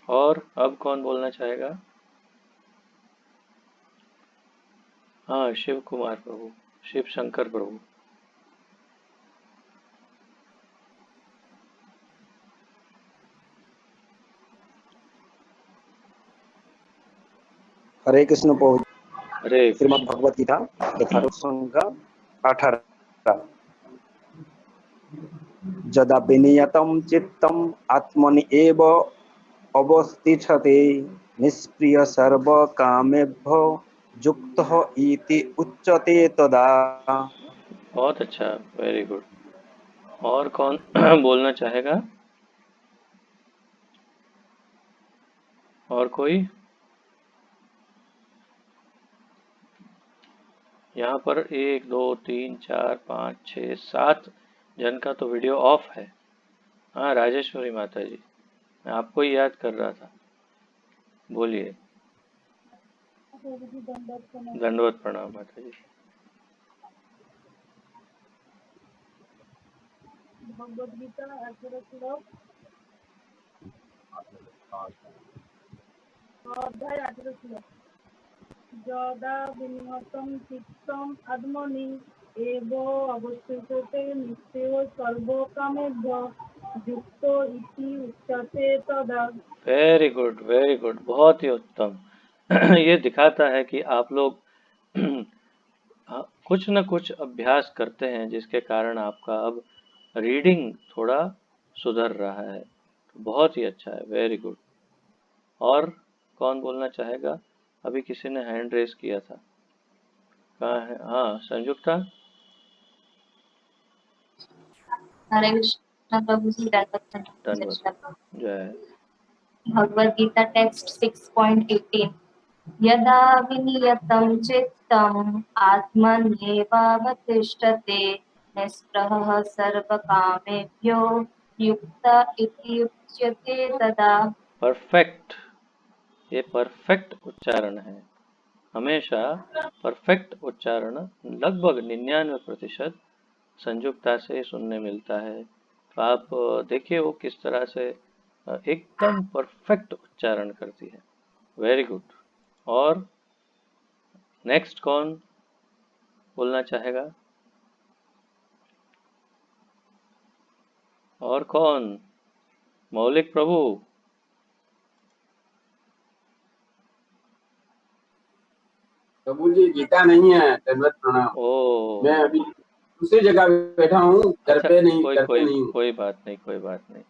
और अब कौन बोलना चाहेगा? हाँ, शिव कुमार प्रभु, शिव शंकर प्रभु। हरे कृष्ण प्रभु। हरे श्रीमद् कृष्ण। भगवत गीता यथार्थ संघ 18। यदा विनियतं चित्तम् आत्मनि एव अवस्थितते निष्क्रिय सर्वकामेभ्यो युक्तः इति उच्यते तदा। बहुत अच्छा, वेरी गुड। और कौन बोलना चाहेगा? और कोई? यहाँ पर 1 2 3 4 5 6 7 जन का तो वीडियो ऑफ है। हाँ राजेश्वरी माता जी, मैं आपको ही याद कर रहा था, बोलिए। दंडवत प्रणाम माता जी। भगवद गीता 18 श्लोक अध्याय 18 श्लोक। यदा विनियतं चित्तम् आत्मनि एव अवस्थितते निश्चयो सर्वकामेभ्यो युक्तो इति उच्यते तदा। वेरी गुड, वेरी गुड, बहुत ही उत्तम। ये दिखाता है कि आप लोग कुछ न कुछ अभ्यास करते हैं, जिसके कारण आपका अब रीडिंग थोड़ा सुधर रहा है। तो बहुत ही अच्छा है, वेरी गुड। और कौन बोलना चाहेगा? अभी किसी ने हैंड रेस किया था, कहाँ है? हाँ संयुक्ता। हरे कृष्ण प्रभु जी। धन्यवाद, जय। भगवद गीता टेक्स्ट 6.18। यदा विनियतं चित्तम् आत्मन्येवावतिष्ठते निःस्पृहः सर्वकामेभ्यो युक्त इति उच्यते तदा। परफेक्ट, ये परफेक्ट उच्चारण है। हमेशा परफेक्ट उच्चारण लगभग 99% संयुक्ता से सुनने मिलता है। तो आप देखिए वो किस तरह से एकदम परफेक्ट उच्चारण करती है। Very good. और नेक्स्ट कौन बोलना चाहेगा? और कौन? मौलिक प्रभु। प्रभु जी गीता नहीं है, दंडवत प्रणाम। ओ मैं अभी दूसरी जगह बैठा हूँ, घर अच्छा, पे नहीं, कोई घर पे कोई नहीं हूँ। कोई बात नहीं, कोई बात नहीं।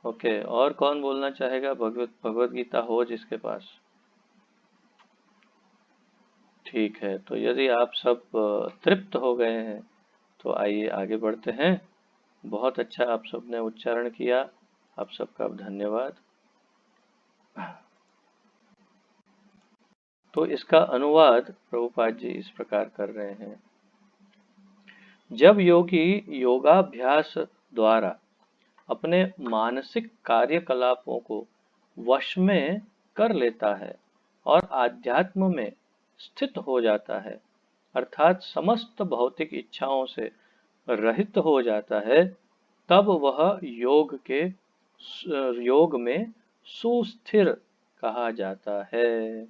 ओके, और कौन बोलना चाहेगा? भगवत गीता हो जिसके पास। ठीक है, तो यदि आप सब तृप्त हो गए हैं तो आइए आगे बढ़ते हैं। बहुत अच्छा आप सबने उच्चारण किया, आप सबका धन्यवाद। तो इसका अनुवाद प्रभुपाद जी इस प्रकार कर रहे हैं। जब योगी योगाभ्यास द्वारा अपने मानसिक कार्यकलापों को वश में कर लेता है और आध्यात्म में स्थित हो जाता है, अर्थात समस्त भौतिक इच्छाओं से रहित हो जाता है, तब वह योग में सुस्थिर कहा जाता है।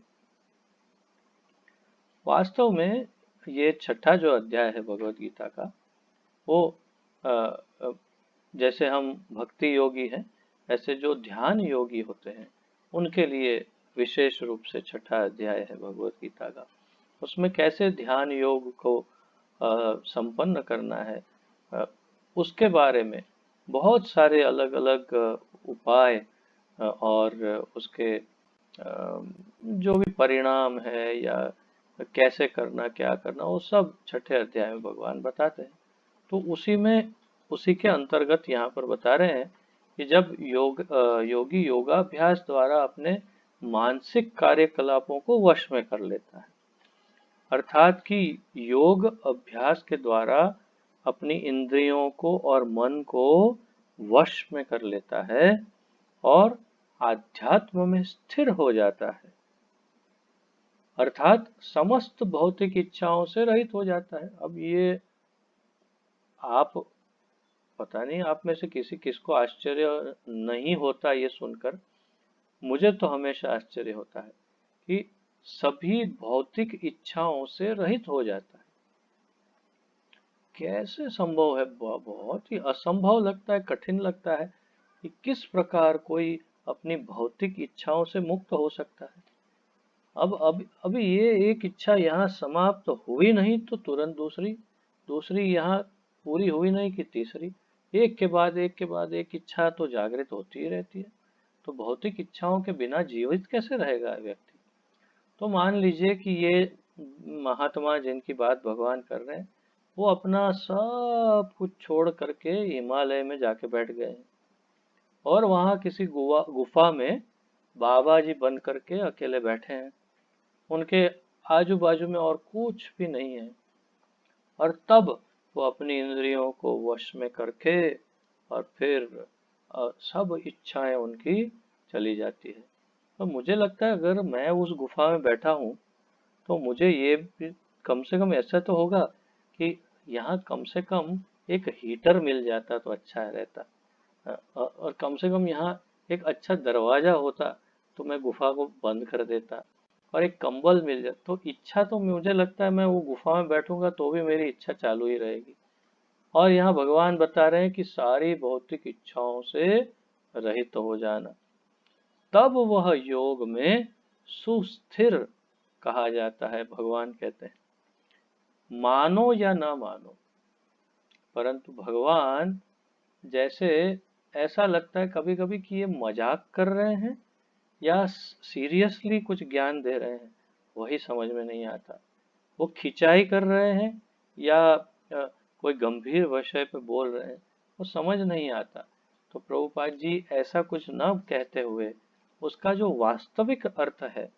वास्तव में ये छठा जो अध्याय है भगवद गीता का, वो जैसे हम भक्ति योगी हैं, ऐसे जो ध्यान योगी होते हैं उनके लिए विशेष रूप से छठा अध्याय है भगवद गीता का। उसमें कैसे ध्यान योग को संपन्न करना है, उसके बारे में बहुत सारे अलग अलग उपाय और उसके जो भी परिणाम है या कैसे करना, क्या करना, वो सब छठे अध्याय में भगवान बताते हैं। तो उसी के अंतर्गत यहाँ पर बता रहे हैं कि जब योगी योगाभ्यास द्वारा अपने मानसिक कार्यकलापों को वश में कर लेता है, अर्थात कि योग अभ्यास के द्वारा अपनी इंद्रियों को और मन को वश में कर लेता है और आध्यात्म में स्थिर हो जाता है, अर्थात समस्त भौतिक इच्छाओं से रहित हो जाता है। अब ये आप पता नहीं आप में से किसको आश्चर्य नहीं होता ये सुनकर, मुझे तो हमेशा आश्चर्य होता है कि सभी भौतिक इच्छाओं से रहित हो जाता है। कैसे संभव है? बहुत ही असंभव लगता है, कठिन लगता है कि किस प्रकार कोई अपनी भौतिक इच्छाओं से मुक्त हो सकता है। अब ये एक इच्छा यहाँ समाप्त हुई नहीं तो तुरंत दूसरी, दूसरी यहाँ पूरी हुई नहीं कि तीसरी, एक के बाद एक के बाद एक इच्छा तो जागृत होती ही रहती है। तो भौतिक इच्छाओं के बिना जीवित कैसे रहेगा व्यक्ति? तो मान लीजिए कि ये महात्मा जिनकी बात भगवान कर रहे हैं, वो अपना सब कुछ छोड़ करके हिमालय में जाके बैठ गए हैं और वहाँ किसी गुफा में बाबा जी बन करके अकेले बैठे हैं। उनके आजू बाजू में और कुछ भी नहीं है, और तब वो अपनी इंद्रियों को वश में करके और फिर सब इच्छाएं उनकी चली जाती है। तो मुझे लगता है अगर मैं उस गुफा में बैठा हूँ तो मुझे ये भी कम से कम ऐसा तो होगा कि यहाँ कम से कम एक हीटर मिल जाता तो अच्छा रहता, और कम से कम यहाँ एक अच्छा दरवाजा होता तो मैं गुफा को बंद कर देता, और एक कंबल मिल जाए तो इच्छा तो मुझे लगता है मैं वो गुफा में बैठूंगा तो भी मेरी इच्छा चालू ही रहेगी। और यहाँ भगवान बता रहे हैं कि सारी भौतिक इच्छाओं से रहित हो जाना, तब वह योग में सुस्थिर कहा जाता है। भगवान कहते हैं मानो या ना मानो, परंतु भगवान जैसे ऐसा लगता है कभी कभी कि ये मजाक कर रहे हैं या सीरियसली कुछ ज्ञान दे रहे हैं, वही समझ में नहीं आता। वो खिंचाई कर रहे हैं या कोई गंभीर विषय पे बोल रहे हैं, वो समझ नहीं आता। तो प्रभुपाद जी ऐसा कुछ न कहते हुए उसका जो वास्तविक अर्थ है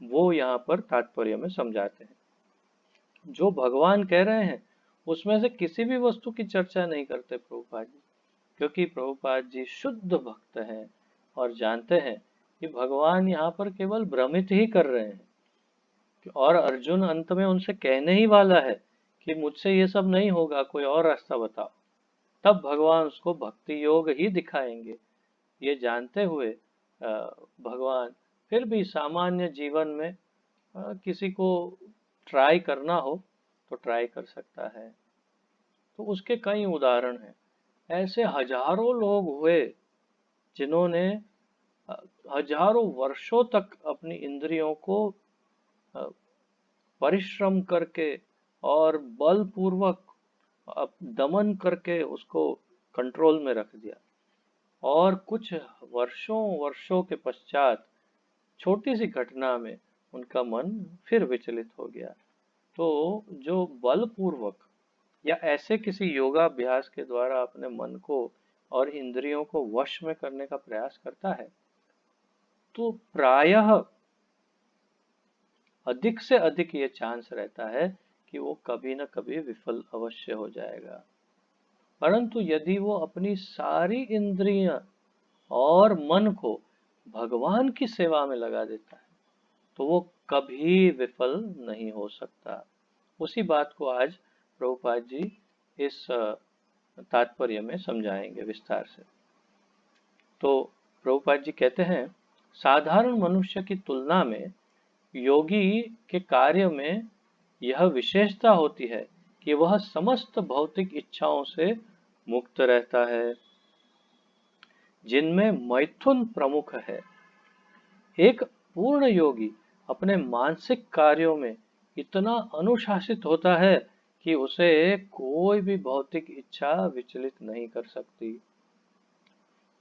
वो यहाँ पर तात्पर्य में समझाते हैं। जो भगवान कह रहे हैं उसमें से किसी भी वस्तु की चर्चा नहीं करते प्रभुपाद जी, क्योंकि प्रभुपाद जी शुद्ध भक्त हैं और जानते हैं कि भगवान यहाँ पर केवल भ्रमित ही कर रहे हैं। और अर्जुन अंत में उनसे कहने ही वाला है कि मुझसे ये सब नहीं होगा, कोई और रास्ता बताओ। तब भगवान उसको भक्ति योग ही दिखाएंगे। ये जानते हुए भगवान फिर भी सामान्य जीवन में किसी को ट्राई करना हो तो ट्राई कर सकता है। तो उसके कई उदाहरण हैं। ऐसे हजारों लोग हुए जिन्होंने हजारों वर्षों तक अपनी इंद्रियों को परिश्रम करके और बलपूर्वक दमन करके उसको कंट्रोल में रख दिया, और कुछ वर्षों वर्षों के पश्चात छोटी सी घटना में उनका मन फिर विचलित हो गया। तो जो बलपूर्वक या ऐसे किसी योगाभ्यास के द्वारा अपने मन को और इंद्रियों को वश में करने का प्रयास करता है, तो प्रायः अधिक से अधिक ये चांस रहता है कि वो कभी न कभी विफल अवश्य हो जाएगा। परंतु यदि वो अपनी सारी इंद्रियां और मन को भगवान की सेवा में लगा देता है तो वो कभी विफल नहीं हो सकता। उसी बात को आज प्रभुपाद जी इस तात्पर्य में समझाएंगे विस्तार से। तो प्रभुपाद जी कहते हैं साधारण मनुष्य की तुलना में योगी के कार्य में यह विशेषता होती है कि वह समस्त भौतिक इच्छाओं से मुक्त रहता है, जिनमें मैथुन प्रमुख है। एक पूर्ण योगी अपने मानसिक कार्यों में इतना अनुशासित होता है कि उसे कोई भी भौतिक इच्छा विचलित नहीं कर सकती।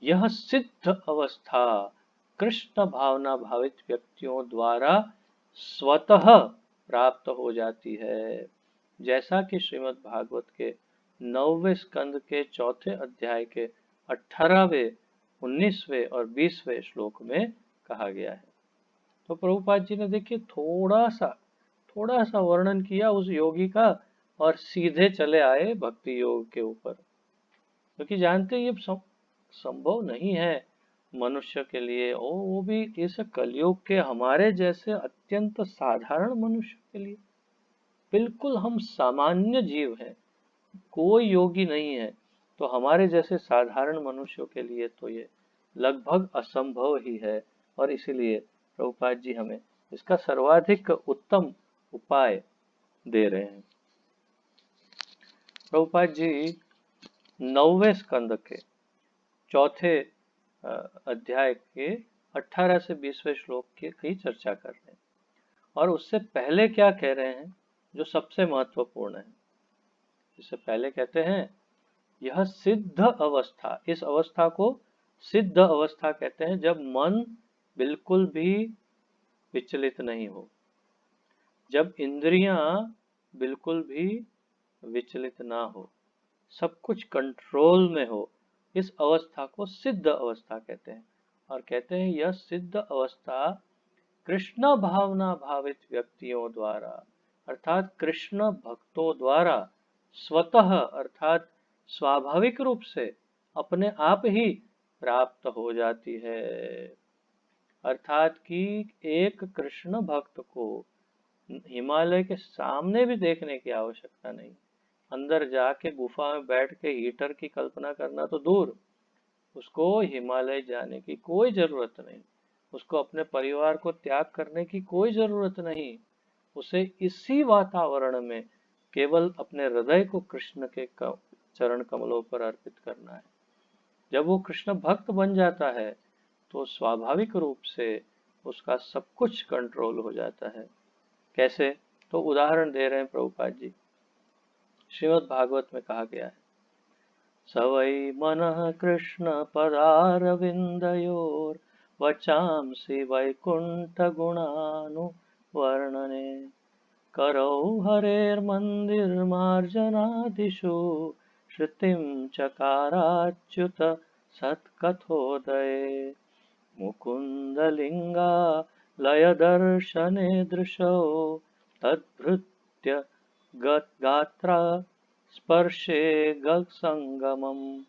यह सिद्ध अवस्था कृष्ण भावना भावित व्यक्तियों द्वारा स्वतः प्राप्त हो जाती है, जैसा कि श्रीमद् भागवत के 9वें स्कंद के 4थे अध्याय के 18वें, 19वें और 20वें श्लोक में कहा गया है। तो प्रभुपाद जी ने देखिए थोड़ा सा वर्णन किया उस योगी का और सीधे चले आए भक्ति योग के ऊपर, क्योंकि जानते ये संभव नहीं है मनुष्य के लिए, वो भी इस कलयुग के हमारे जैसे अत्यंत साधारण मनुष्य के लिए। बिल्कुल हम सामान्य जीव हैं, कोई योगी नहीं है, तो हमारे जैसे साधारण मनुष्यों के लिए तो ये लगभग असंभव ही है। और इसीलिए प्रभुपाद जी हमें इसका सर्वाधिक उत्तम उपाय दे रहे हैं। प्रभुपाद जी 9वें स्कंद के 4थे अध्याय के 18 से 20वें श्लोक की चर्चा कर रहे हैं। और उससे पहले क्या कह रहे हैं जो सबसे महत्वपूर्ण है, इससे पहले कहते हैं यह सिद्ध अवस्था, इस अवस्था को सिद्ध अवस्था कहते हैं जब मन बिल्कुल भी विचलित नहीं हो, जब इंद्रियां बिल्कुल भी विचलित ना हो, सब कुछ कंट्रोल में हो, इस अवस्था को सिद्ध अवस्था कहते हैं। और कहते हैं यह सिद्ध अवस्था कृष्ण भावना भावित व्यक्तियों द्वारा अर्थात कृष्ण भक्तों द्वारा स्वतः अर्थात स्वाभाविक रूप से अपने आप ही प्राप्त हो जाती है। अर्थात कि एक कृष्ण भक्त को हिमालय के सामने भी देखने की आवश्यकता नहीं, अंदर जाके गुफा में बैठ के हीटर की कल्पना करना तो दूर, उसको हिमालय जाने की कोई जरूरत नहीं, उसको अपने परिवार को त्याग करने की कोई जरूरत नहीं, उसे इसी वातावरण में केवल अपने हृदय को कृष्ण के चरण कमलों पर अर्पित करना है। जब वो कृष्ण भक्त बन जाता है तो स्वाभाविक रूप से उसका सब कुछ कंट्रोल हो जाता है। कैसे? तो उदाहरण दे रहे हैं प्रभुपाद जी। श्रीमद् भागवत में कहा गया है, सवै मनः कृष्ण पदारविंदयोर वचांसि वैकुंठ गुणानुवर्णने करौ हरेर्मन्दिरमार्जनादिषु श्रुतिं चकाराच्युत सत्कथोदये मुकुन्दलिङ्गा लयदर्शने दृशौ तद्भृत्य गात्रा स्पर्शे गसंगमम्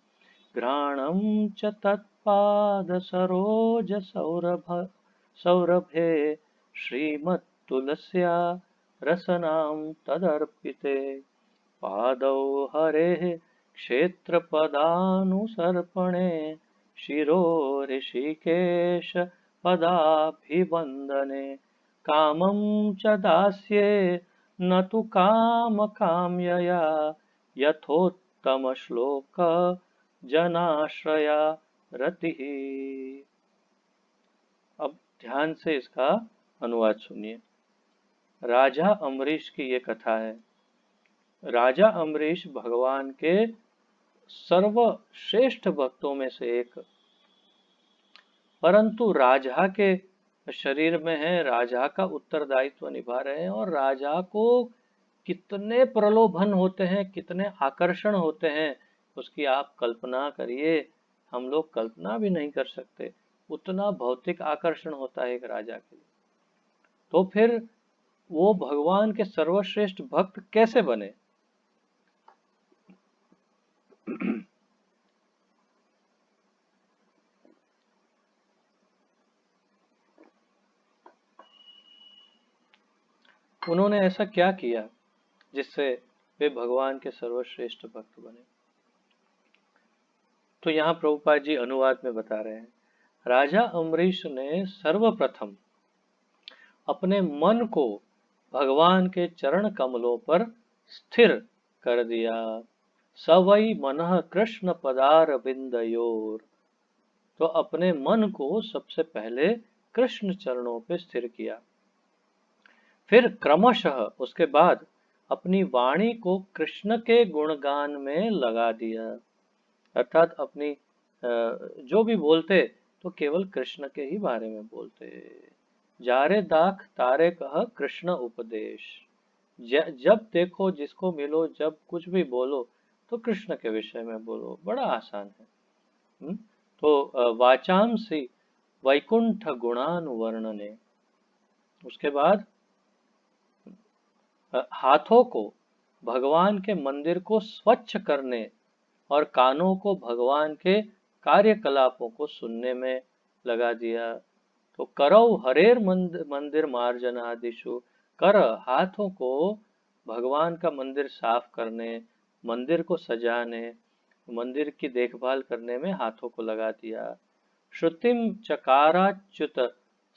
घ्राणं च तत्पादसरोजसौरभे श्रीमत्तुलस्या रसनां तदर्पिते पादौ हरेः क्षेत्रपदानुसर्पणे शिरो ऋषिकेश पदाभिवन्दने कामं च दास्ये न तु कामकाम्यया यथोत्तमश्लोक जनाश्रया रतिः। अब ध्यान से इसका अनुवाद सुनिए। राजा अम्बरीश की ये कथा है। राजा अम्बरीश भगवान के सर्वश्रेष्ठ भक्तों में से एक, परंतु राजा के शरीर में है, राजा का उत्तरदायित्व निभा रहे हैं और राजा को कितने प्रलोभन होते हैं, कितने आकर्षण होते हैं, उसकी आप कल्पना करिए। हम लोग कल्पना भी नहीं कर सकते, उतना भौतिक आकर्षण होता है एक राजा के लिए। तो फिर वो भगवान के सर्वश्रेष्ठ भक्त कैसे बने? उन्होंने ऐसा क्या किया जिससे वे भगवान के सर्वश्रेष्ठ भक्त बने? तो यहाँ प्रभुपाद जी अनुवाद में बता रहे हैं, राजा अम्बरीश ने सर्वप्रथम अपने मन को भगवान के चरण कमलों पर स्थिर कर दिया। सवै मनः कृष्ण पदार बिंदयोर, तो अपने मन को सबसे पहले कृष्ण चरणों पे स्थिर किया। फिर क्रमशः उसके बाद अपनी वाणी को कृष्ण के गुणगान में लगा दिया, अर्थात अपनी जो भी बोलते तो केवल कृष्ण के ही बारे में बोलते। जारे दाख तारे कह कृष्ण उपदेश, जब देखो जिसको मिलो जब कुछ भी बोलो तो कृष्ण के विषय में बोलो, बड़ा आसान है। तो वाचांसी वैकुंठ गुणानुवर्णने, उसके बाद हाथों को भगवान के मंदिर को स्वच्छ करने और कानों को भगवान के कार्यकलापों को सुनने में लगा दिया। तो करौ हरेर मंदिर मार्जनादिषु, कर हाथों को भगवान का मंदिर साफ करने, मंदिर को सजाने, मंदिर की देखभाल करने में हाथों को लगा दिया। श्रुतिम चकाराच्युत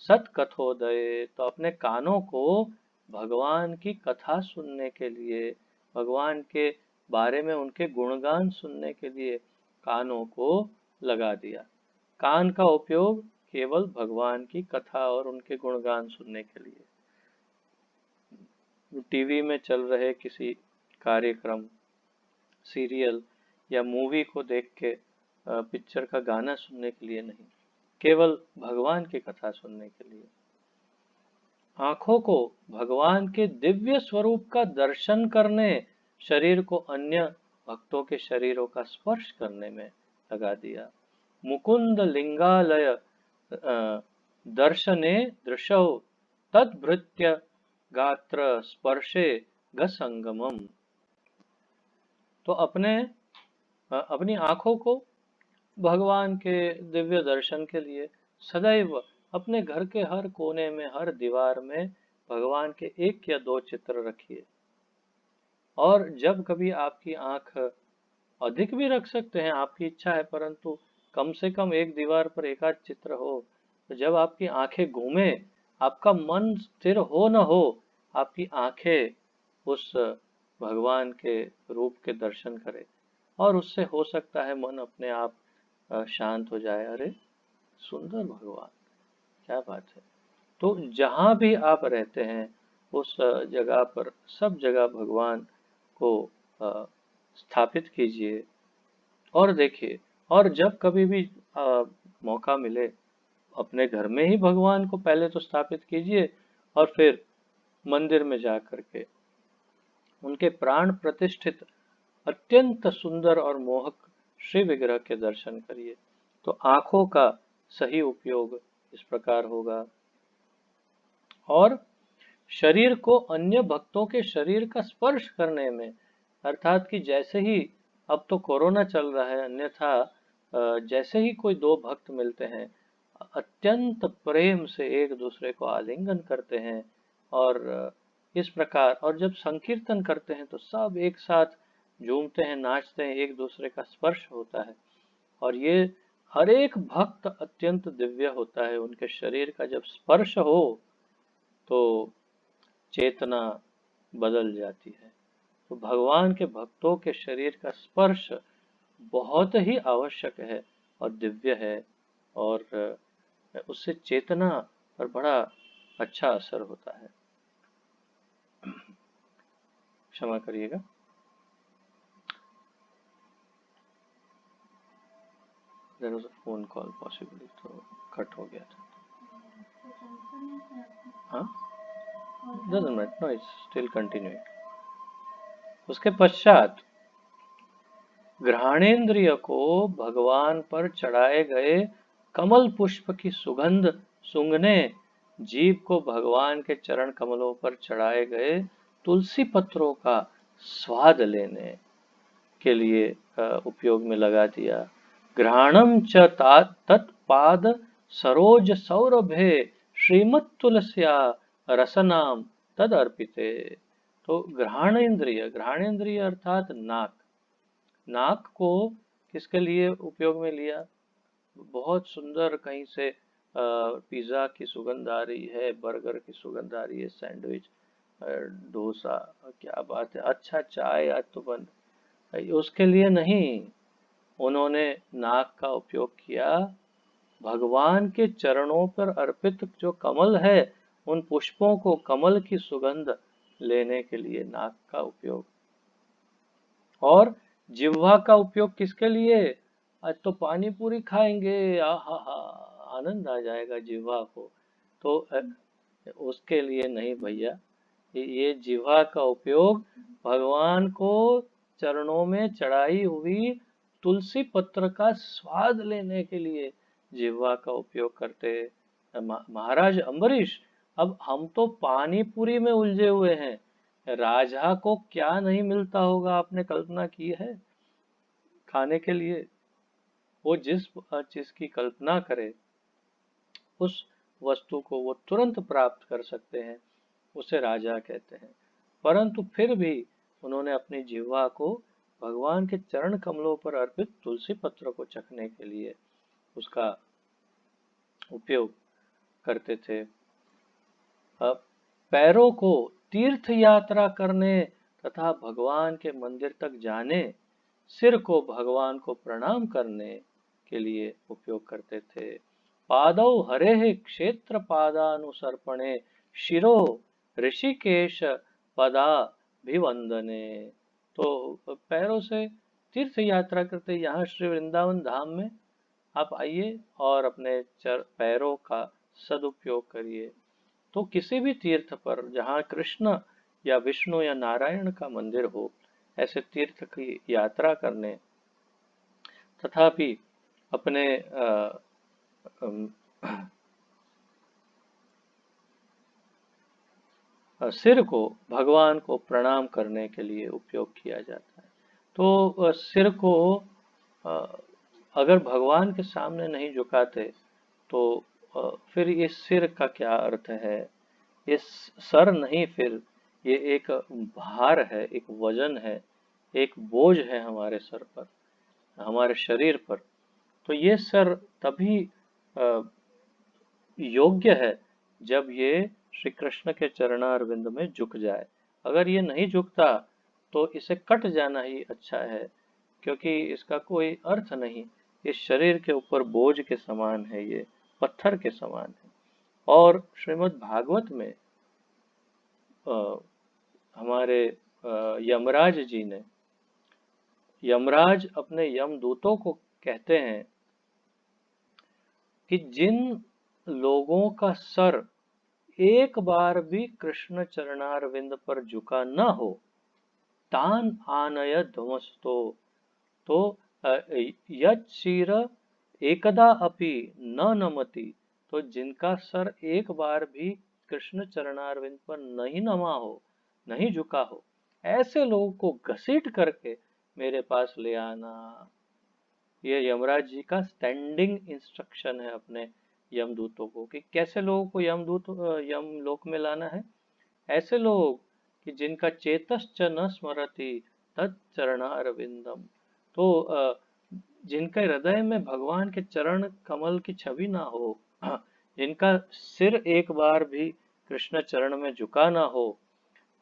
सत्कथोदये, तो अपने कानों को भगवान की कथा सुनने के लिए, भगवान के बारे में उनके गुणगान सुनने के लिए कानों को लगा दिया। कान का उपयोग केवल भगवान की कथा और उनके गुणगान सुनने के लिए। टीवी में चल रहे किसी कार्यक्रम, सीरियल या मूवी को देख के पिक्चर का गाना सुनने के लिए नहीं, केवल भगवान की कथा सुनने के लिए। आंखों को भगवान के दिव्य स्वरूप का दर्शन करने, शरीर को अन्य भक्तों के शरीरों का स्पर्श करने में लगा दिया। मुकुंद लिंगालय दर्शने दृशौ तद्भृत्य गात्र स्पर्शे गसंगमम। तो अपनी आंखों को भगवान के दिव्य दर्शन के लिए सदैव अपने घर के हर कोने में, हर दीवार में भगवान के 1 या 2 चित्र रखिए। और जब कभी आपकी आंख, अधिक भी रख सकते हैं, आपकी इच्छा है, परंतु कम से कम एक दीवार पर 1 आध चित्र हो। तो जब आपकी आंखें घूमे, आपका मन स्थिर हो न हो, आपकी आंखें उस भगवान के रूप के दर्शन करें, और उससे हो सकता है मन अपने आप शांत हो जाए। अरे सुंदर भगवान, क्या बात है। तो जहाँ भी आप रहते हैं उस जगह पर, सब जगह भगवान को स्थापित कीजिए और देखिए। और जब कभी भी मौका मिले, अपने घर में ही भगवान को पहले तो स्थापित कीजिए, और फिर मंदिर में जा करके उनके प्राण प्रतिष्ठित अत्यंत सुंदर और मोहक श्री विग्रह के दर्शन करिए। तो आंखों का सही उपयोग इस प्रकार होगा। और शरीर को अन्य भक्तों के शरीर का स्पर्श करने में, अर्थात कि जैसे ही, अब तो कोरोना चल रहा है, अन्यथा जैसे ही कोई 2 भक्त मिलते हैं, अत्यंत प्रेम से एक दूसरे को आलिंगन करते हैं, और इस प्रकार, और जब संकीर्तन करते हैं तो सब एक साथ झूमते हैं, नाचते हैं, एक दूसरे का स्पर्श होता है। और ये हर एक भक्त अत्यंत दिव्य होता है। उनके शरीर का जब स्पर्श हो तो चेतना बदल जाती है। तो भगवान के भक्तों के शरीर का स्पर्श बहुत ही आवश्यक है और दिव्य है, और उससे चेतना पर बड़ा अच्छा असर होता है। क्षमा करिएगा। There was a phone call possibly, तो कट हो गया था। हाँ, doesn't matter, no, it's still continuing. उसके पश्चात घ्राणेन्द्रिय को भगवान पर चढ़ाए गए कमल पुष्प की सुगंध सूंघने, जीभ को भगवान के चरण कमलों पर चढ़ाए गए तुलसी पत्रों का स्वाद लेने के लिए उपयोग में लगा दिया। घ्राणम च तत्पाद सरोज सौरभे श्रीमत तुलस्या रसनाम तद अर्पिते। तो घ्राणेन्द्रिय अर्थात नाक, नाक को किसके लिए उपयोग में लिया? बहुत सुंदर, कहीं से पिज्जा की सुगंध आ रही है, बर्गर की सुगंध आ रही है, सैंडविच, डोसा, क्या बात है, अच्छा चाय आज तो बन, उसके लिए नहीं, उन्होंने नाक का उपयोग किया भगवान के चरणों पर अर्पित जो कमल है, उन पुष्पों को, कमल की सुगंध लेने के लिए नाक का उपयोग। और जिह्वा का उपयोग किसके लिए? आज तो पानी पूरी खाएंगे, आहा हा, आनंद आ जाएगा जिह्वा को, तो उसके लिए नहीं भैया। ये जिह्वा का उपयोग भगवान को चरणों में चढ़ाई हुई तुलसी पत्र का स्वाद लेने के लिए जिह्वा का उपयोग करते महाराज अम्बरीश। अब हम तो पानी पूरी में उलझे हुए हैं, राजा को क्या नहीं मिलता होगा, आपने कल्पना की है खाने के लिए? वो जिस चीज की कल्पना करे उस वस्तु को वो तुरंत प्राप्त कर सकते हैं, उसे राजा कहते हैं। परंतु फिर भी उन्होंने अपनी जिह्वा को भगवान के चरण कमलों पर अर्पित तुलसी पत्र को चखने के लिए उसका उपयोग करते थे। अब पैरों को तीर्थ यात्रा करने तथा भगवान के मंदिर तक जाने, सिर को भगवान को प्रणाम करने के लिए उपयोग करते थे। पादौ हरेः क्षेत्र पादानुसर्पणे शिरो ऋषिकेश पदाभिवंदने। तो पैरों से तीर्थ यात्रा करते यहाँ श्री वृंदावन धाम में आप आइए और अपने पैरों का सदुपयोग करिए। तो किसी भी तीर्थ पर जहाँ कृष्ण या विष्णु या नारायण का मंदिर हो, ऐसे तीर्थ की यात्रा करने तथापि अपने सिर को भगवान को प्रणाम करने के लिए उपयोग किया जाता है। तो सिर को अगर भगवान के सामने नहीं झुकाते तो फिर ये सिर का क्या अर्थ है? ये सर नहीं, फिर ये एक भार है, एक वजन है, एक बोझ है हमारे सर पर, हमारे शरीर पर। तो ये सर तभी योग्य है जब ये श्री कृष्ण के चरणारविंद में झुक जाए। अगर ये नहीं झुकता तो इसे कट जाना ही अच्छा है, क्योंकि इसका कोई अर्थ नहीं। इस शरीर के ऊपर बोझ के समान है, ये पत्थर के समान है। और श्रीमद् भागवत में हमारे यमराज जी ने, यमराज अपने यमदूतों को कहते हैं कि जिन लोगों का सर एक बार भी कृष्ण चरणारविंद पर झुका न हो, तान आनय ध्वस्तो, तो यत् शिर एकदा अपि न नमति, तो जिनका सर एक बार भी कृष्ण चरणारविंद पर नहीं नमा हो, नहीं झुका हो, ऐसे लोगों को घसीट करके मेरे पास ले आना। ये यमराज जी का स्टैंडिंग इंस्ट्रक्शन है अपने यमदूतों को कि कैसे लोगों को यमलोक में लाना है। ऐसे लोग कि जिनका चेतश्च न स्मरति तच्चरणारविंदम, तो जिनके हृदय में भगवान के चरण कमल की छवि ना हो, जिनका सिर एक बार भी कृष्ण चरण में झुका ना हो,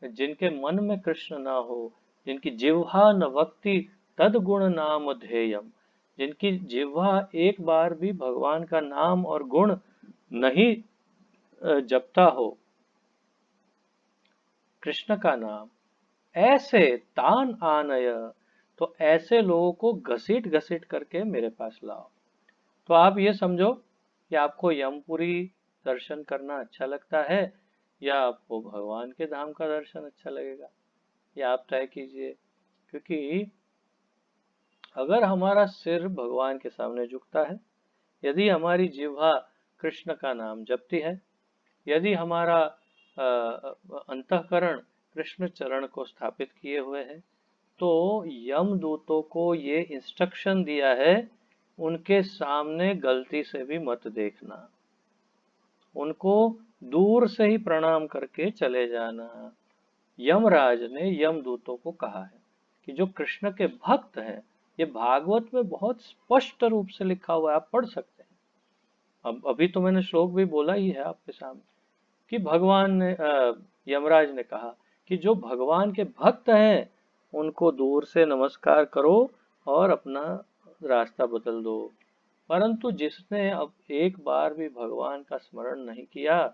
जिनके मन में कृष्ण ना हो, जिनकी जिह्वा न वक्ति तद गुण नाम ध्येयम, जिनकी जिह्वा एक बार भी भगवान का नाम और गुण नहीं जपता हो, कृष्ण का नाम, ऐसे तान आनय, तो ऐसे लोगों को घसीट घसीट करके मेरे पास लाओ। तो आप ये समझो कि आपको यमपुरी दर्शन करना अच्छा लगता है या आपको भगवान के धाम का दर्शन अच्छा लगेगा, ये आप तय कीजिए। क्योंकि अगर हमारा सिर भगवान के सामने झुकता है, यदि हमारी जिह्वा कृष्ण का नाम जपती है, यदि हमारा अंतःकरण कृष्ण चरण को स्थापित किए हुए है, तो यमदूतों को ये इंस्ट्रक्शन दिया है, उनके सामने गलती से भी मत देखना, उनको दूर से ही प्रणाम करके चले जाना। यमराज ने यमदूतों को कहा है कि जो कृष्ण के भक्त हैं, ये भागवत में बहुत स्पष्ट रूप से लिखा हुआ है, आप पढ़ सकते हैं। अब अभी तो मैंने श्लोक भी बोला ही है आपके सामने कि भगवान ने यमराज ने कहा कि जो भगवान के भक्त हैं उनको दूर से नमस्कार करो और अपना रास्ता बदल दो। परंतु जिसने अब एक बार भी भगवान का स्मरण नहीं किया,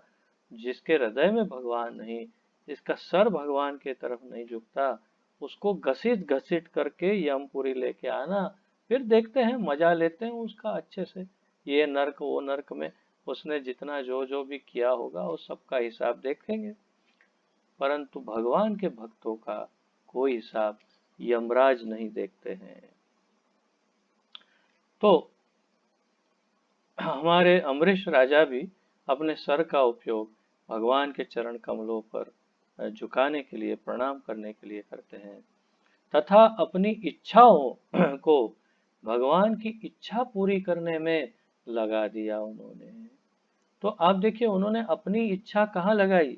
जिसके हृदय में भगवान नहीं, जिसका सर भगवान के तरफ नहीं झुकता, उसको घसीट घसीट करके यमपुरी लेके आना, फिर देखते हैं, मजा लेते हैं उसका अच्छे से। ये नर्क वो नर्क में उसने जितना जो जो भी किया होगा उस सबका हिसाब देखेंगे, परंतु भगवान के भक्तों का कोई हिसाब यमराज नहीं देखते हैं। तो हमारे अम्बरीश राजा भी अपने सर का उपयोग भगवान के चरण कमलों पर झुकाने के लिए, प्रणाम करने के लिए करते हैं, तथा अपनी इच्छाओं को भगवान की इच्छा पूरी करने में लगा दिया उन्होंने। तो आप देखिए, उन्होंने अपनी इच्छा कहाँ लगाई?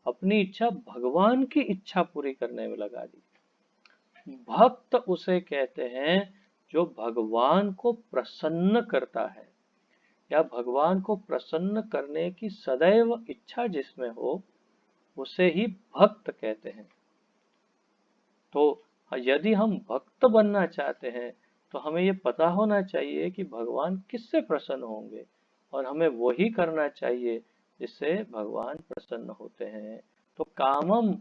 अपनी इच्छा भगवान की इच्छा पूरी करने में लगा दी। भक्त उसे कहते हैं जो भगवान को प्रसन्न करता है, या भगवान को प्रसन्न करने की सदैव इच्छा जिसमें हो, उसे ही भक्त कहते हैं। तो यदि हम भक्त बनना चाहते हैं तो हमें ये पता होना चाहिए कि भगवान किससे प्रसन्न होंगे, और हमें वही करना चाहिए जिससे भगवान प्रसन्न होते हैं। तो कामम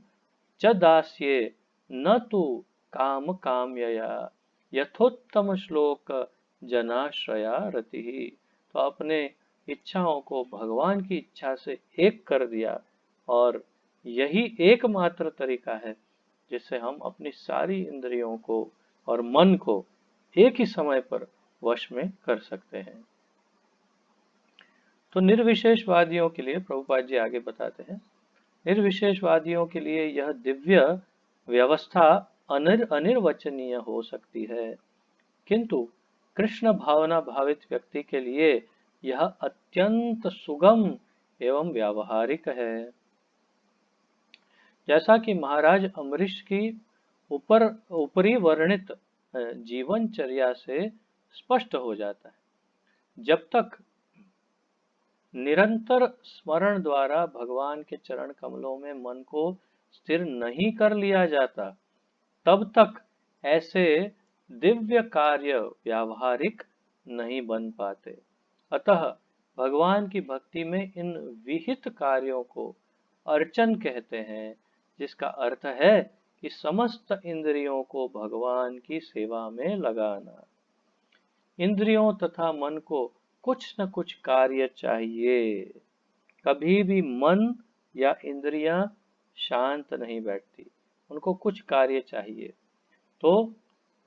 च दास्ये न तु काम काम्यया यथोत्तम श्लोक जनाश्रया रतिः। तो अपने इच्छाओं को भगवान की इच्छा से एक कर दिया, और यही एकमात्र तरीका है जिससे हम अपनी सारी इंद्रियों को और मन को एक ही समय पर वश में कर सकते हैं। तो निर्विशेषवादियों के लिए प्रभुपाद जी आगे बताते हैं, निर्विशेषवादियों के लिए यह दिव्य व्यवस्था अनिर्वचनीय हो सकती है, किंतु कृष्ण भावना भावित व्यक्ति के लिए यह अत्यंत सुगम एवं व्यावहारिक है। जैसा कि महाराज अम्बरीश की ऊपरी वर्णित जीवनचर्या से स्पष्ट हो जाता है, जब तक निरंतर स्मरण द्वारा भगवान के चरण कमलों में मन को स्थिर नहीं कर लिया जाता, तब तक ऐसे दिव्य कार्य व्यावहारिक नहीं बन पाते। अतः भगवान की भक्ति में इन विहित कार्यों को अर्चन कहते हैं, जिसका अर्थ है कि समस्त इंद्रियों को भगवान की सेवा में लगाना। इंद्रियों तथा मन को कुछ न कुछ कार्य चाहिए। कभी भी मन या इंद्रियां शांत नहीं बैठती, उनको कुछ कार्य चाहिए। तो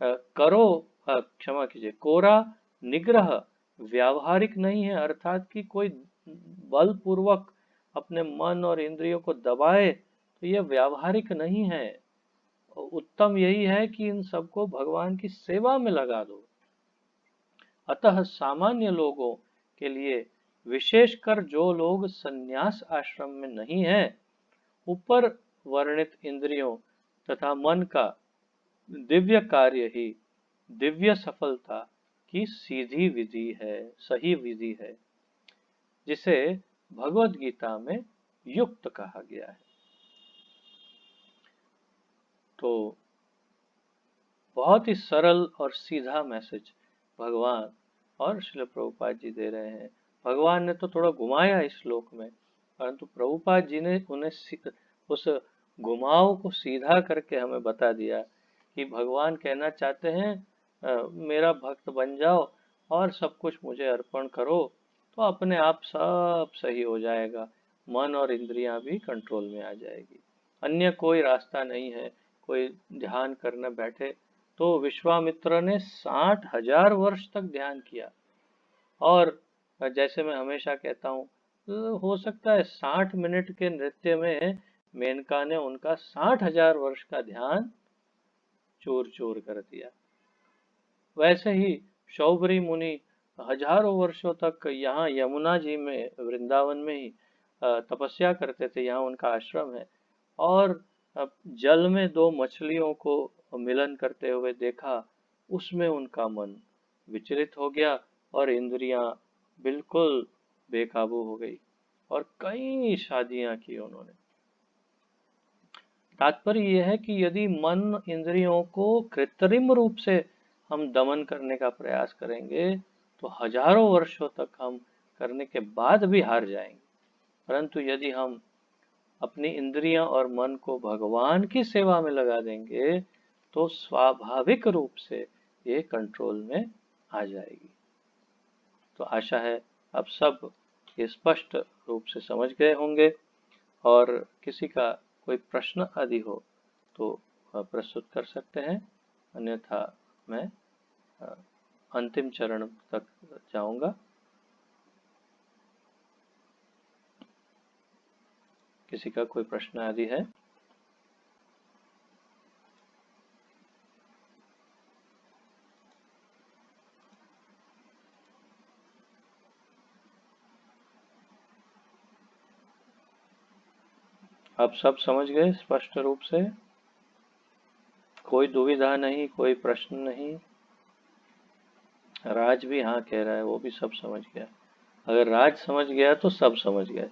क्षमा कीजिए, कोरा निग्रह व्यावहारिक नहीं है, अर्थात कि कोई बलपूर्वक अपने मन और इंद्रियों को दबाए तो यह व्यावहारिक नहीं है। उत्तम यही है कि इन सबको भगवान की सेवा में लगा दो। अतः सामान्य लोगों के लिए, विशेषकर जो लोग संन्यास आश्रम में नहीं हैं, ऊपर वर्णित इंद्रियों तथा मन का दिव्य कार्य ही दिव्य सफलता की सीधी विधि है, सही विधि है, जिसे भगवद गीता में युक्त कहा गया है। तो बहुत ही सरल और सीधा मैसेज भगवान और श्रील प्रभुपाद जी दे रहे हैं। भगवान ने तो थोड़ा घुमाया इस श्लोक में, परंतु प्रभुपाद जी ने उन्हें उस घुमाव को सीधा करके हमें बता दिया कि भगवान कहना चाहते हैं मेरा भक्त बन जाओ और सब कुछ मुझे अर्पण करो, तो अपने आप सब सही हो जाएगा, मन और इंद्रियां भी कंट्रोल में आ जाएगी। अन्य कोई रास्ता नहीं है। कोई ध्यान करने बैठे तो विश्वामित्र ने 60,000 वर्ष तक ध्यान किया, और जैसे मैं हमेशा कहता हूँ, हो सकता है 60 मिनट के नृत्य में मेनका ने उनका 60,000 वर्ष का ध्यान चूर चूर कर दिया। वैसे ही शौबरी मुनि हजारों वर्षों तक यहाँ यमुना जी में, वृंदावन में ही तपस्या करते थे। यहाँ उनका आश्रम है, और जल में 2 मछलियों को मिलन करते हुए देखा, उसमें उनका मन विचलित हो गया और इंद्रियां बिल्कुल बेकाबू हो गई, और कई शादियां की उन्होंने। तात्पर्य यह है कि यदि मन इंद्रियों को कृत्रिम रूप से हम दमन करने का प्रयास करेंगे तो हजारों वर्षों तक हम करने के बाद भी हार जाएंगे। परंतु यदि हम अपनी इंद्रियां और मन को भगवान की सेवा में लगा देंगे तो स्वाभाविक रूप से ये कंट्रोल में आ जाएगी। तो आशा है अब सब ये स्पष्ट रूप से समझ गए होंगे, और किसी का कोई प्रश्न आदि हो तो प्रस्तुत कर सकते हैं, अन्यथा मैं अंतिम चरण तक जाऊंगा। किसी का कोई प्रश्न आदि है? आप सब समझ गए स्पष्ट रूप से? कोई दुविधा नहीं, कोई प्रश्न नहीं? राज भी हाँ कह रहा है, वो भी सब समझ गया। अगर राज समझ गया तो सब समझ गए।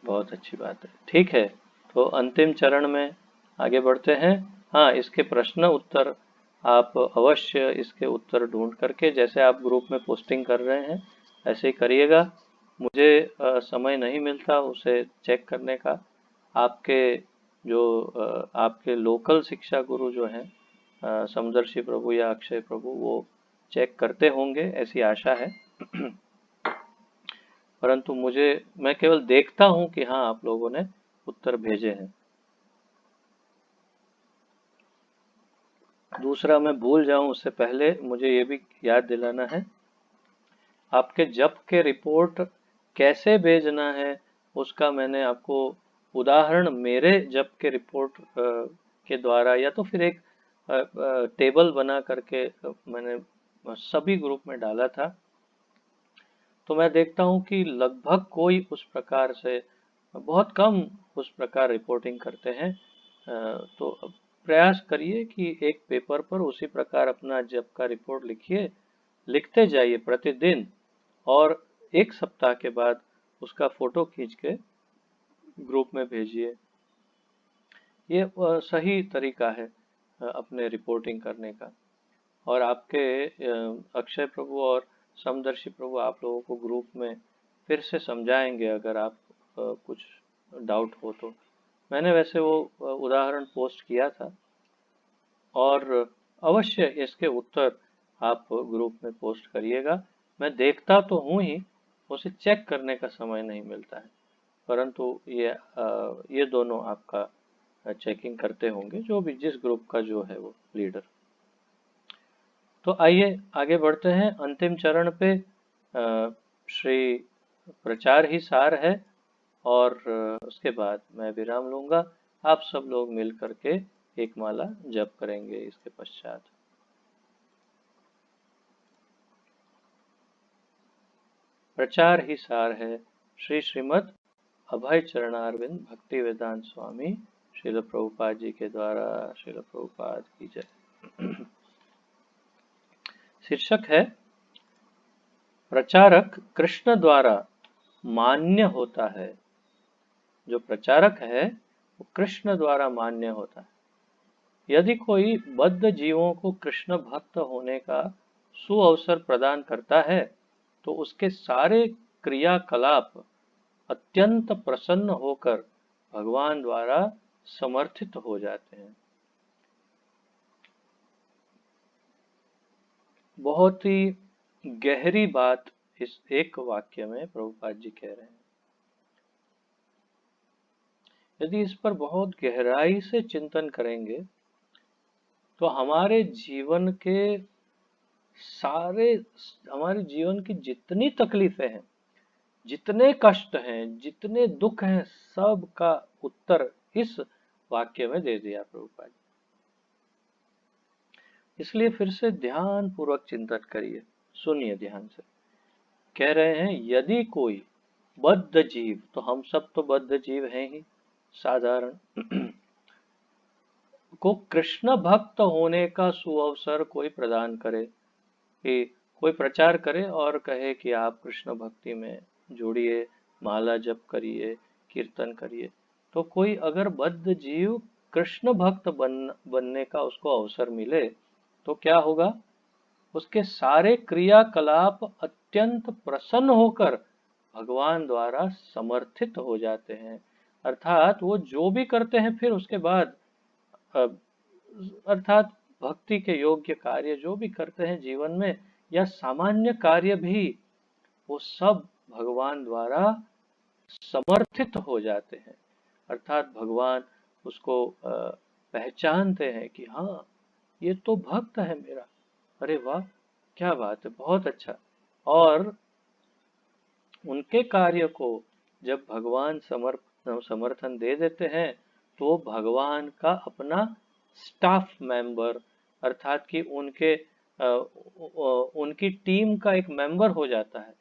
बहुत अच्छी बात है। ठीक है, तो अंतिम चरण में आगे बढ़ते हैं। हाँ, इसके प्रश्न उत्तर आप अवश्य इसके उत्तर ढूंढ करके, जैसे आप ग्रुप में पोस्टिंग कर रहे हैं ऐसे ही करिएगा, मुझे समय नहीं मिलता उसे चेक करने का। आपके आपके लोकल शिक्षा गुरु जो हैं समदर्शी प्रभु या अक्षय प्रभु, वो चेक करते होंगे, ऐसी आशा है। परंतु मैं केवल देखता हूं कि हाँ, आप लोगों ने उत्तर भेजे हैं। दूसरा, मैं भूल जाऊं उससे पहले मुझे ये भी याद दिलाना है, आपके जप के रिपोर्ट कैसे भेजना है उसका मैंने आपको उदाहरण मेरे जप के रिपोर्ट के द्वारा या तो फिर एक टेबल बना करके मैंने सभी ग्रुप में डाला था। तो मैं देखता हूं कि लगभग कोई उस प्रकार से, बहुत कम उस प्रकार रिपोर्टिंग करते हैं। तो प्रयास करिए कि एक पेपर पर उसी प्रकार अपना जप का रिपोर्ट लिखिए, लिखते जाइए प्रतिदिन, और एक सप्ताह के बाद उसका फोटो खींच के ग्रुप में भेजिए। ये सही तरीका है अपने रिपोर्टिंग करने का। और आपके अक्षय प्रभु और समदर्शी प्रभु आप लोगों को ग्रुप में फिर से समझाएंगे अगर आप कुछ डाउट हो तो। मैंने वैसे वो उदाहरण पोस्ट किया था, और अवश्य इसके उत्तर आप ग्रुप में पोस्ट करिएगा। मैं देखता तो हूँ ही, उसे चेक करने का समय नहीं मिलता है, परंतु ये दोनों आपका चेकिंग करते होंगे, जो भी जिस ग्रुप का जो है वो लीडर। तो आइए आगे बढ़ते हैं अंतिम चरण पे। श्री प्रचार ही सार है, और उसके बाद मैं विराम लूंगा। आप सब लोग मिल करके एक माला जप करेंगे इसके पश्चात। प्रचार ही सार है श्री श्रीमद् अभय चरणारविंद भक्ति वेदांत स्वामी श्रील प्रभुपाद जी के द्वारा। श्रील प्रभुपाद की जय। शीर्षक है प्रचारक कृष्ण द्वारा मान्य होता है। जो प्रचारक है वो कृष्ण द्वारा मान्य होता है। यदि कोई बद्ध जीवों को कृष्ण भक्त होने का सुअवसर प्रदान करता है तो उसके सारे क्रियाकलाप अत्यंत प्रसन्न होकर भगवान द्वारा समर्थित हो जाते हैं। बहुत ही गहरी बात इस एक वाक्य में प्रभुपाद जी कह रहे हैं। यदि इस पर बहुत गहराई से चिंतन करेंगे तो हमारे जीवन की जितनी तकलीफें हैं, जितने कष्ट हैं, जितने दुख हैं, सब का उत्तर इस वाक्य में दे दिया प्रभुपाद। इसलिए फिर से ध्यान पूर्वक चिंतन करिए, सुनिए ध्यान से। कह रहे हैं यदि कोई बद्ध जीव, तो हम सब तो बद्ध जीव हैं ही साधारण, को कृष्ण भक्त होने का सुअवसर कोई प्रदान करे, कि कोई प्रचार करे और कहे कि आप कृष्ण भक्ति में जुड़िए, माला जप करिए, कीर्तन करिए, तो कोई अगर बद्ध जीव कृष्ण भक्त बनने का उसको अवसर मिले तो क्या होगा? उसके सारे क्रियाकलाप अत्यंत प्रसन्न होकर भगवान द्वारा समर्थित हो जाते हैं। अर्थात वो जो भी करते हैं फिर उसके बाद, अर्थात भक्ति के योग्य कार्य जो भी करते हैं जीवन में, या सामान्य कार्य भी, वो सब भगवान द्वारा समर्थित हो जाते हैं। अर्थात भगवान उसको पहचानते हैं कि हाँ, ये तो भक्त है मेरा, अरे वाह, क्या बात है, बहुत अच्छा। और उनके कार्य को जब भगवान समर्थन दे देते हैं तो भगवान का अपना स्टाफ मेंबर, अर्थात कि उनकी टीम का एक मेंबर हो जाता है।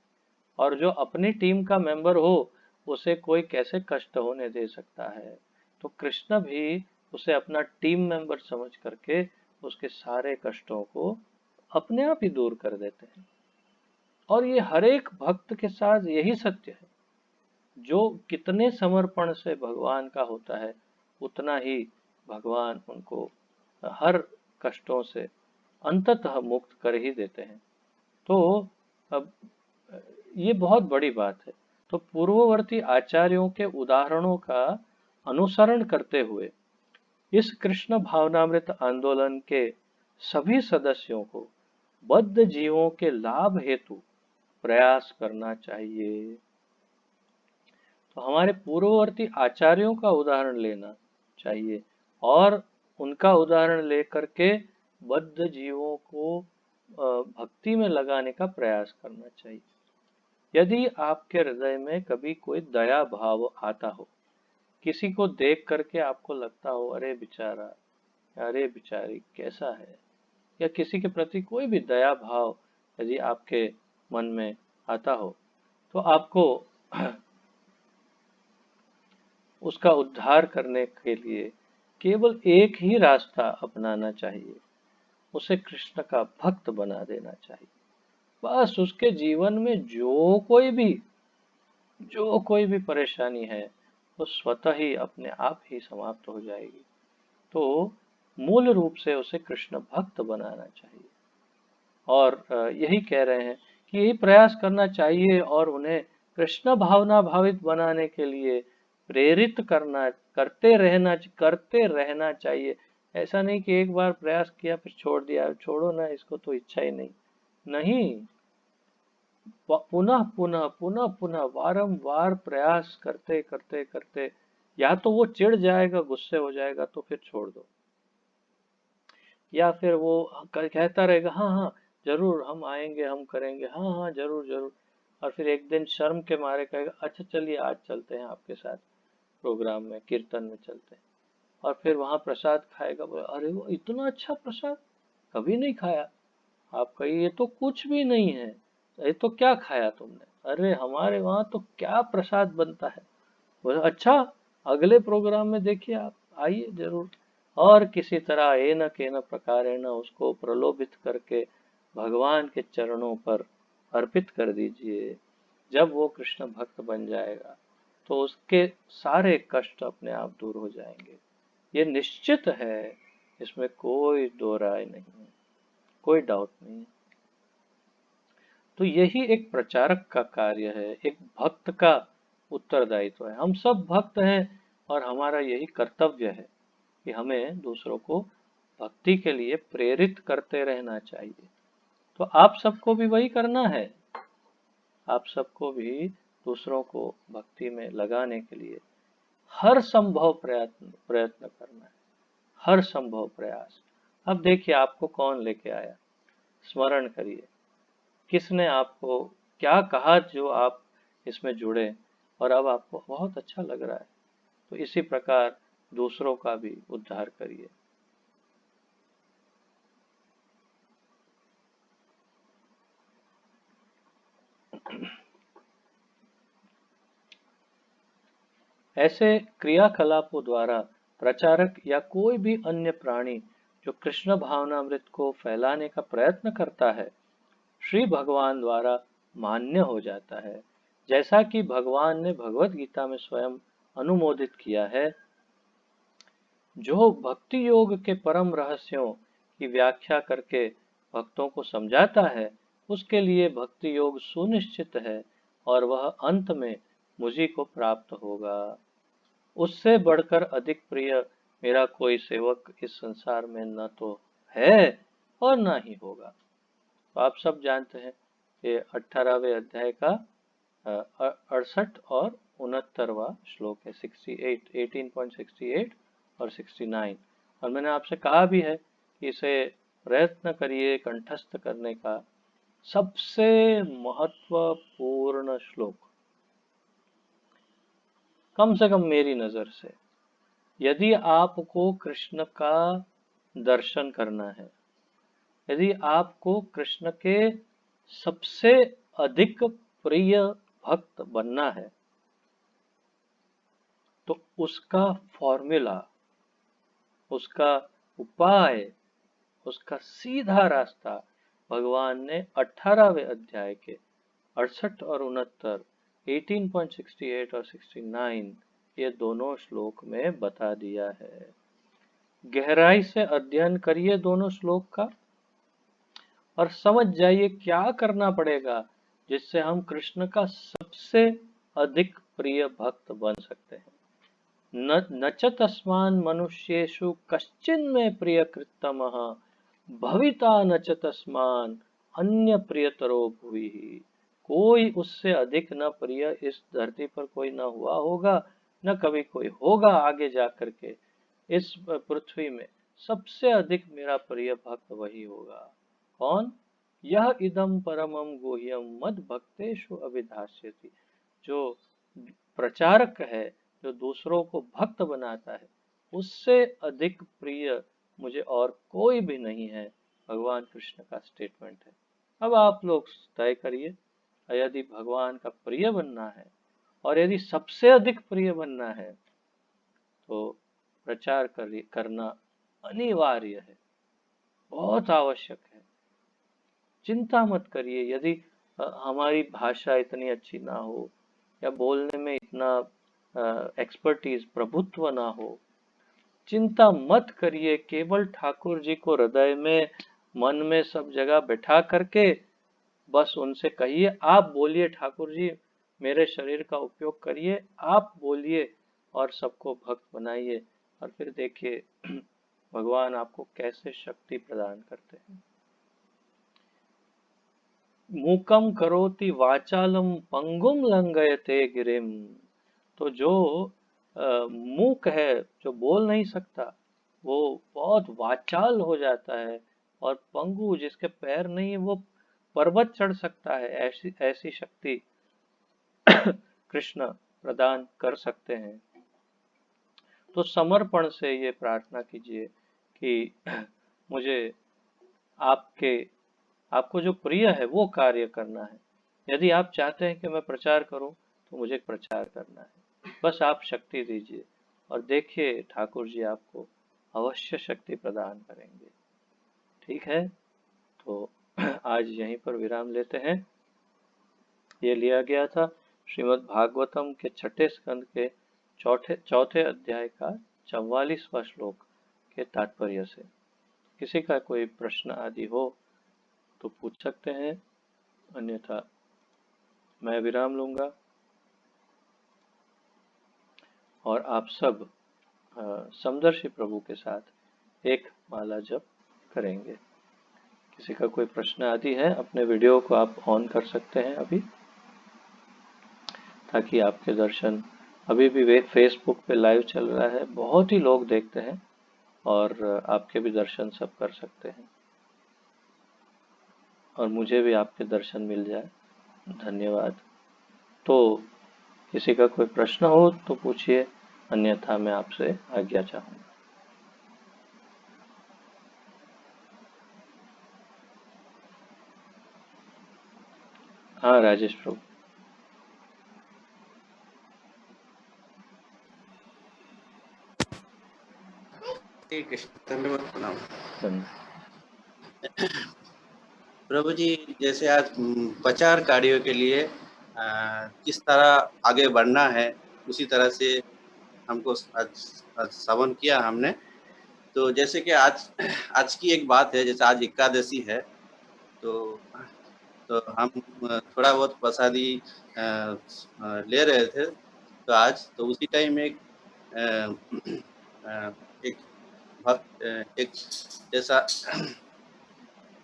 और जो अपनी टीम का मेंबर हो उसे कोई कैसे कष्ट होने दे सकता है? तो कृष्ण भी उसे अपना टीम मेंबर समझ करके उसके सारे कष्टों को अपने आप ही दूर कर देते हैं। और ये हर एक भक्त के साथ यही सत्य है। जो कितने समर्पण से भगवान का होता है, उतना ही भगवान उनको हर कष्टों से अंततः मुक्त कर ही देते हैं। तो अब ये बहुत बड़ी बात है। तो पूर्ववर्ती आचार्यों के उदाहरणों का अनुसरण करते हुए इस कृष्ण भावनामृत आंदोलन के सभी सदस्यों को बद्ध जीवों के लाभ हेतु प्रयास करना चाहिए। तो हमारे पूर्ववर्ती आचार्यों का उदाहरण लेना चाहिए और उनका उदाहरण लेकर के बद्ध जीवों को भक्ति में लगाने का प्रयास करना चाहिए। यदि आपके हृदय में कभी कोई दया भाव आता हो, किसी को देख करके आपको लगता हो अरे बेचारा, अरे बेचारी कैसा है, या किसी के प्रति कोई भी दया भाव यदि आपके मन में आता हो, तो आपको उसका उद्धार करने के लिए केवल एक ही रास्ता अपनाना चाहिए, उसे कृष्ण का भक्त बना देना चाहिए। बस उसके जीवन में जो कोई भी परेशानी है वो स्वतः ही अपने आप ही समाप्त हो जाएगी। तो मूल रूप से उसे कृष्ण भक्त बनाना चाहिए और यही कह रहे हैं कि यही प्रयास करना चाहिए और उन्हें कृष्ण भावना भावित बनाने के लिए प्रेरित करते रहना चाहिए। ऐसा नहीं कि एक बार प्रयास किया फिर छोड़ दिया, छोड़ो ना इसको, तो इच्छा ही नहीं, पुनः पुनः पुनः पुनः वारंवार प्रयास करते करते करते या तो वो चिढ़ जाएगा, गुस्से हो जाएगा तो फिर छोड़ दो, या फिर वो कहता रहेगा हाँ हाँ जरूर हम आएंगे, हम करेंगे, हाँ हाँ जरूर जरूर, और फिर एक दिन शर्म के मारे कहेगा अच्छा चलिए आज चलते हैं आपके साथ प्रोग्राम में, कीर्तन में चलते हैं, और फिर वहां प्रसाद खाएगा, बोले अरे वो इतना अच्छा प्रसाद कभी नहीं खाया। आप कहिए ये तो कुछ भी नहीं है, ये तो क्या खाया तुमने, अरे हमारे वहां तो क्या प्रसाद बनता है। बोले अच्छा अगले प्रोग्राम में देखिए आप आइए जरूर, और किसी तरह एन केन प्रकारेण उसको प्रलोभित करके भगवान के चरणों पर अर्पित कर दीजिए। जब वो कृष्ण भक्त बन जाएगा तो उसके सारे कष्ट अपने आप दूर हो जाएंगे, ये निश्चित है, इसमें कोई दो राय नहीं है, कोई डाउट नहीं है। तो यही एक प्रचारक का कार्य है, एक भक्त का उत्तरदायित्व है। हम सब भक्त हैं और हमारा यही कर्तव्य है कि हमें दूसरों को भक्ति के लिए प्रेरित करते रहना चाहिए। तो आप सबको भी वही करना है, आप सबको भी दूसरों को भक्ति में लगाने के लिए हर संभव प्रयत्न करना है, हर संभव प्रयास। अब देखिए आपको कौन लेके आया, स्मरण करिए किसने आपको क्या कहा जो आप इसमें जुड़े और अब आपको बहुत अच्छा लग रहा है। तो इसी प्रकार दूसरों का भी उद्धार करिए। ऐसे क्रियाकलापों द्वारा प्रचारक या कोई भी अन्य प्राणी जो कृष्ण भावनामृत को फैलाने का प्रयत्न करता है, श्री भगवान द्वारा मान्य हो जाता है, जैसा कि भगवान ने भगवत गीता में स्वयं अनुमोदित किया है। जो भक्ति योग के परम रहस्यों की व्याख्या करके भक्तों को समझाता है, उसके लिए भक्ति योग सुनिश्चित है और वह अंत में मुझी को प्राप्त होगा। उससे बढ़कर अधिक प्रिय मेरा कोई सेवक इस संसार में न तो है और ना ही होगा। तो आप सब जानते हैं ये 18वें अध्याय का 68 और 69वां श्लोक है, 18.68 और 69। और मैंने आपसे कहा भी है कि इसे प्रयत्न करिए कंठस्थ करने का। सबसे महत्वपूर्ण श्लोक, कम से कम मेरी नजर से, यदि आपको कृष्ण का दर्शन करना है, यदि आपको कृष्ण के सबसे अधिक प्रिय भक्त बनना है, तो उसका फॉर्मूला, उसका उपाय, उसका सीधा रास्ता भगवान ने 18वें अध्याय के 68 और 69, 18.68 और 69 ये दोनों श्लोक में बता दिया है। गहराई से अध्ययन करिए दोनों श्लोक का और समझ जाइए क्या करना पड़ेगा जिससे हम कृष्ण का सबसे अधिक प्रिय भक्त बन सकते हैं। न च तस्मान् मनुष्येषु कश्चिन्मे प्रियकृत्तमः भविता न च तस्मान् अन्य प्रियतरो भुवि। कोई उससे अधिक न प्रिय इस धरती पर कोई न हुआ होगा, न कभी कोई होगा आगे जा करके। इस पृथ्वी में सबसे अधिक मेरा प्रिय भक्त वही होगा। कौन? यह इदम परमम गुह्यम मद भक्तेषु अभिधास्यति। जो प्रचारक है, जो दूसरों को भक्त बनाता है, उससे अधिक प्रिय मुझे और कोई भी नहीं है। भगवान कृष्ण का स्टेटमेंट है। अब आप लोग तय करिए, यदि भगवान का प्रिय बनना है और यदि सबसे अधिक प्रिय बनना है तो प्रचार करना अनिवार्य है, बहुत आवश्यक है। चिंता मत करिए यदि हमारी भाषा इतनी अच्छी ना हो या बोलने में इतना एक्सपर्टीज, प्रभुत्व ना हो। चिंता मत करिए, केवल ठाकुर जी को हृदय में, मन में, सब जगह बैठा करके बस उनसे कहिए, आप बोलिए ठाकुर जी मेरे शरीर का उपयोग करिए, आप बोलिए और सबको भक्त बनाइए, और फिर देखिए भगवान आपको कैसे शक्ति प्रदान करते हैं। मूकम करोति वाचालम पंगुम लंघयते गिरिम। तो जो मूक है, जो बोल नहीं सकता, वो बहुत वाचाल हो जाता है, और पंगु जिसके पैर नहीं है वो पर्वत चढ़ सकता है। ऐसी ऐसी शक्ति कृष्ण प्रदान कर सकते हैं। तो समर्पण से ये प्रार्थना कीजिए कि मुझे आपको जो प्रिय है वो कार्य करना है। यदि आप चाहते हैं कि मैं प्रचार करूं तो मुझे प्रचार करना है। बस आप शक्ति दीजिए और देखिए ठाकुर जी आपको अवश्य शक्ति प्रदान करेंगे। ठीक है, तो आज यहीं पर विराम लेते हैं। ये लिया गया था श्रीमद् भागवतम के छठे स्कंद के चौथे अध्याय का 44वां श्लोक के तात्पर्य से। किसी का कोई प्रश्न आदि हो तो पूछ सकते हैं, अन्यथा मैं विराम लूंगा और आप सब समदर्शी प्रभु के साथ एक माला जप करेंगे। किसी का कोई प्रश्न आदि है, अपने वीडियो को आप ऑन कर सकते हैं अभी, ताकि आपके दर्शन, अभी भी फेसबुक पे लाइव चल रहा है, बहुत ही लोग देखते हैं और आपके भी दर्शन सब कर सकते हैं और मुझे भी आपके दर्शन मिल जाए। धन्यवाद। तो किसी का कोई प्रश्न हो तो पूछिए, अन्यथा मैं आपसे आज्ञा चाहूँगा। हाँ राजेश प्रभु। ठीक है, धन्यवाद, प्रणाम। धन्यवाद। प्रभु जी, जैसे आज प्रचार कार्यों के लिए किस तरह आगे बढ़ना है, उसी तरह से हमको आज श्रवण किया हमने। तो जैसे कि आज की एक बात है, जैसे आज एकादशी है, तो हम थोड़ा बहुत प्रसादी ले रहे थे। तो आज तो उसी टाइम एक जैसा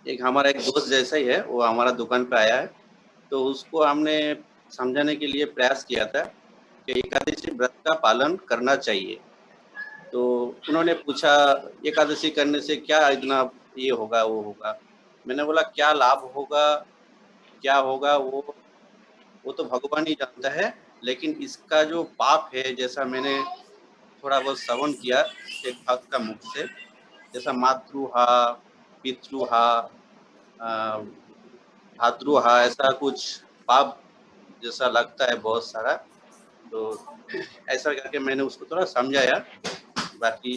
एक हमारा एक दोस्त जैसा ही है, वो हमारा दुकान पे आया है। तो उसको हमने समझाने के लिए प्रयास किया था कि एकादशी व्रत का पालन करना चाहिए। तो उन्होंने पूछा एकादशी करने से क्या इतना ये होगा वो होगा। मैंने बोला क्या लाभ होगा, क्या होगा वो तो भगवान ही जानता है, लेकिन इसका जो पाप है, जैसा मैंने थोड़ा बहुत श्रवण किया एक भक्त का मुख से, जैसा मातृहा, पितृहा, भातृहा, ऐसा कुछ पाप जैसा लगता है बहुत सारा। तो ऐसा करके मैंने उसको थोड़ा समझाया। बाकी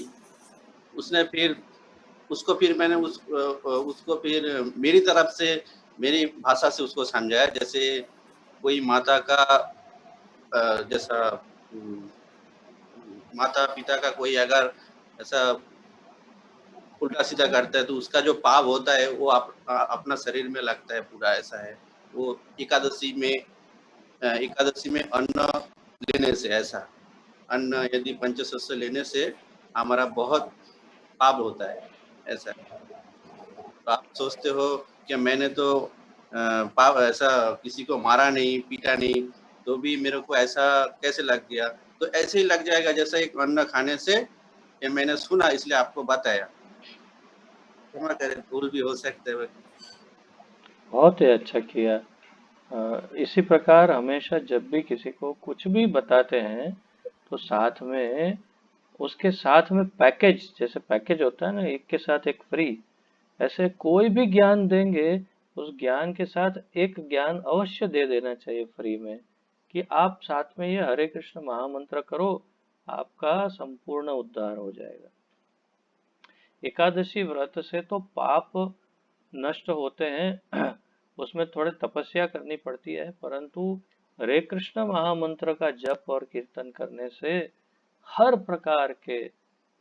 उसको फिर मैंने उसको फिर मेरी तरफ से, मेरी भाषा से उसको समझाया। जैसे कोई माता का जैसा माता पिता का कोई अगर ऐसा उल्टा सीधा करता है तो उसका जो पाप होता है वो अपना शरीर में लगता है पूरा, ऐसा है। वो एकादशी में एकादशी में अन्न लेने से, ऐसा अन्न यदि पंचशस्य लेने से हमारा बहुत पाप होता है, ऐसा। तो आप सोचते हो कि मैंने तो पाप ऐसा किसी को मारा नहीं, पीटा नहीं, तो भी मेरे को ऐसा कैसे लग गया? तो ऐसे ही लग जाएगा जैसा एक अन्न खाने से। ये मैंने सुना इसलिए आपको बताया। क्षमा करें, भूल भी हो सकते हैं। बहुत ही अच्छा किया। इसी प्रकार हमेशा जब भी किसी को कुछ भी बताते हैं तो साथ में उसके साथ में पैकेज, जैसे पैकेज होता है ना, एक के साथ एक फ्री, ऐसे कोई भी ज्ञान देंगे उस ज्ञान के साथ एक ज्ञान अवश्य दे देना चाहिए फ्री में, कि आप साथ में ये हरे कृष्ण महामंत्र करो, आपका संपूर्ण उद्धार हो जाएगा। एकादशी व्रत से तो पाप नष्ट होते हैं उसमें थोड़े तपस्या करनी पड़ती है, परंतु हरे कृष्ण महामंत्र का जप और कीर्तन करने से हर प्रकार के